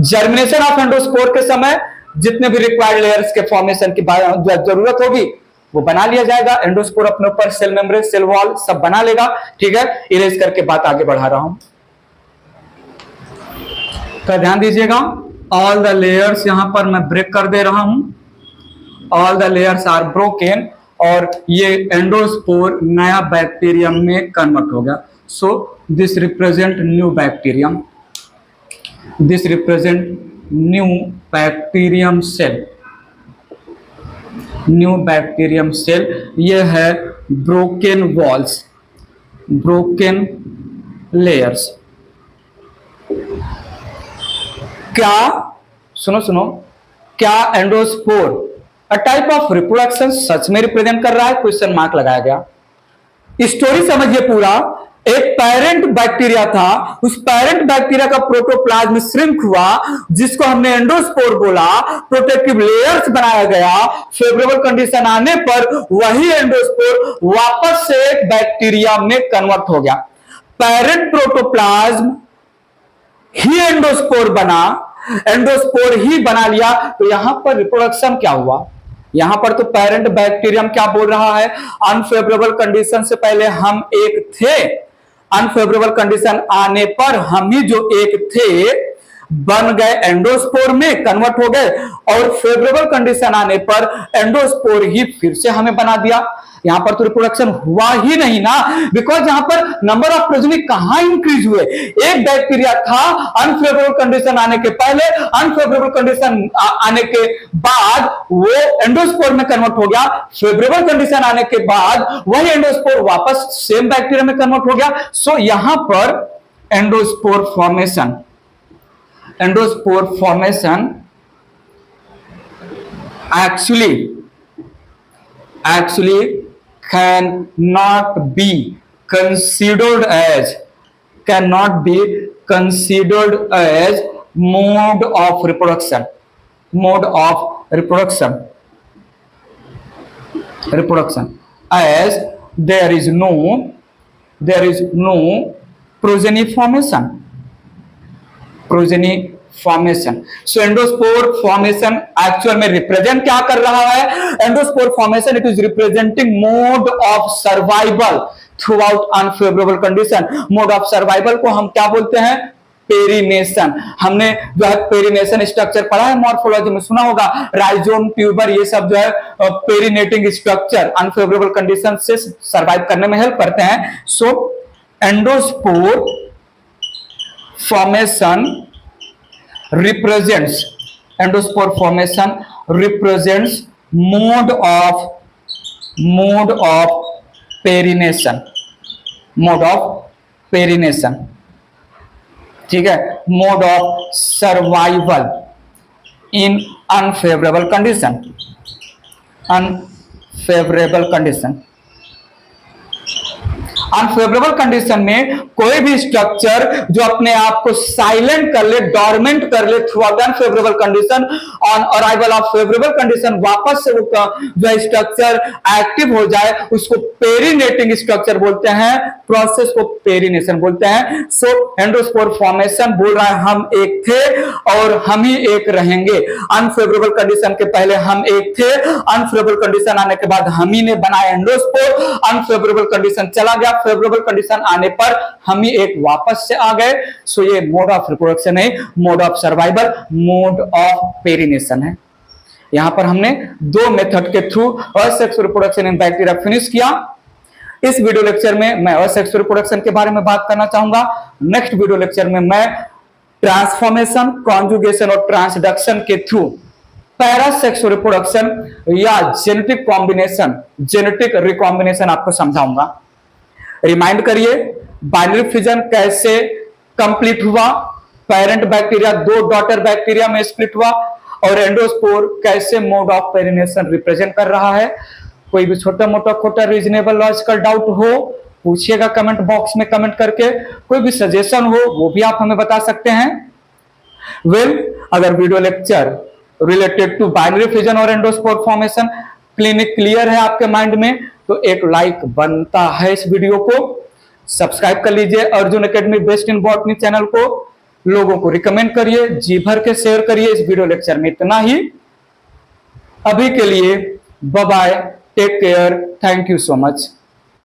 germination of endospore के समय जितने भी required layers के formation की जरूरत होगी वो बना लिया जाएगा। एंडोस्पोर अपने ऊपर सेल मेम्ब्रेन, सेल वॉल सब बना लेगा, ठीक है। इरेज करके बात आगे बढ़ा रहा हूं, तो ध्यान दीजिएगा। ऑल द लेयर्स यहां पर मैं ब्रेक कर दे रहा हूं, all the layers are broken, और ये एंडोस्पोर नया बैक्टीरियम में कन्वर्ट हो गया। So this represent new bacterium, this represent new bacterium cell, new bacterium cell। ये है broken walls, broken layers। क्या सुनो क्या endospore a type of reproduction सच में रिप्रेजेंट कर रहा है? क्वेश्चन मार्क लगाया गया। स्टोरी समझिए पूरा। एक पेरेंट बैक्टीरिया था, उस पेरेंट बैक्टीरिया का प्रोटोप्लाज्म श्रिंक हुआ, जिसको हमने एंडोस्पोर बोला, प्रोटेक्टिव लेयर्स बनाया गया। फेवरेबल कंडीशन आने पर वही एंडोस्पोर वापस से एक बैक्टीरिया में कन्वर्ट हो गया। पेरेंट प्रोटोप्लाज्म ही एंडोस्पोर बना, एंडोस्पोर ही बना लिया, तो यहां पर रिप्रोडक्शन क्या हुआ? यहां पर तो पेरेंट बैक्टीरियम क्या बोल रहा है? अनफेवरेबल कंडीशन से पहले हम एक थे, अनफेवरेबल कंडीशन आने पर हम ही जो एक थे बन गए एंडोस्पोर में, कन्वर्ट हो गए, और फेवरेबल कंडीशन आने पर एंडोस्पोर ही फिर से हमें बना दिया। यहां पर तो रिप्रोडक्शन हुआ ही नहीं ना, बिकॉज यहां पर नंबर ऑफ प्रोजेनी कहां इंक्रीज हुए? एक बैक्टीरिया था अनफेवरेबल कंडीशन आने के पहले, अनफेवरेबल कंडीशन आने के बाद वो एंडोस्पोर में कन्वर्ट हो गया, फेवरेबल कंडीशन आने के बाद वही एंडोस्पोर वापस सेम बैक्टीरिया में कन्वर्ट हो गया। सो यहां पर endospore formation, endospore formation actually cannot be considered as mode of reproduction, as there is no progeny formation। So endospore formation actual में रिप्रेजेंट क्या कर रहा है? Endospore formation it is representing mode of survival through out unfavourable condition. Mode of survival को हम क्या बोलते हैं? पेरिनेशन। हमने जो है पेरिनेशन स्ट्रक्चर पढ़ा है, मॉर्फोलॉजी में सुना होगा, राइजोम, ट्यूबर, ये सब जो है पेरिनेटिंग स्ट्रक्चर अनफेवरेबल कंडीशन से सर्वाइव करने में हेल्प करते हैं। So endospore formation represents mode of perennation, ठीक है, mode of survival in unfavourable condition. Unfavourable condition में कोई भी स्ट्रक्चर जो अपने आप को साइलेंट कर ले, डोरमेंट कर ले through out unfavourable condition, on arrival of favourable condition वापस से वो जो है स्ट्रक्चर एक्टिव हो जाए, उसको पेरिनेटिंग स्ट्रक्चर बोलते हैं, प्रोसेस को पेरिनेशन बोलते हैं। सो एंडोस्पोर फॉर्मेशन बोल रहा है हम एक थे और हम ही एक रहेंगे। अनफेवरेबल कंडीशन के पहले हम एक थे, अनफेवरेबल कंडीशन आने के बाद हम ही ने बनाया एंडोस्पोर, अनफेवरेबल कंडीशन चला गया, फेवरेबल कंडीशन आने पर हम ही एक वापस से आ गए। सो ये मोड ऑफ रिप्रोडक्शन है, mode of survival, mode of perennation है। यहां पर हमने दो मेथड के through asexual reproduction in bacteria finish किया। इस वीडियो लेक्चर में मैं असेक्सुअल रिप्रोडक्शन के बारे में बात करना चाहूंगा। नेक्स्ट वीडियो लेक्चर में मैं ट्रांसफॉर्मेशन, कॉन्जुगेशन और ट्रांसडक्शन के थ्रू पैरासेक्सुअल रिप्रोडक्शन या जेनेटिक कॉम्बिनेशन, जेनेटिक रिकॉम्बिनेशन आपको समझाऊंगा। रिमाइंड करिए, बाइनरी फिजन कैसे कंप्लीट हुआ, पेरेंट बैक्टीरिया दो डॉटर बैक्टीरिया में स्प्लिट हुआ, और एंडोस्पोर कैसे मोड ऑफ पेरिनेशन रिप्रेजेंट कर रहा है। कोई भी छोटा मोटा खोटा रीजनेबल लॉजिकल डाउट हो पूछिएगा कमेंट बॉक्स में कमेंट करके। कोई भी सजेशन हो वो भी आप हमें बता सकते हैं। अगर video lecture related to binary fission और एंडोस्पोर फॉर्मेशन क्लियर है आपके माइंड में, तो एक लाइक बनता है इस वीडियो को। सब्सक्राइब कर लीजिए Arjun academy best in botany channel को, लोगों को रिकमेंड करिए, जी भर के शेयर करिए। इस वीडियो लेक्चर में इतना ही। अभी के लिए bye bye, take care, thank you so much.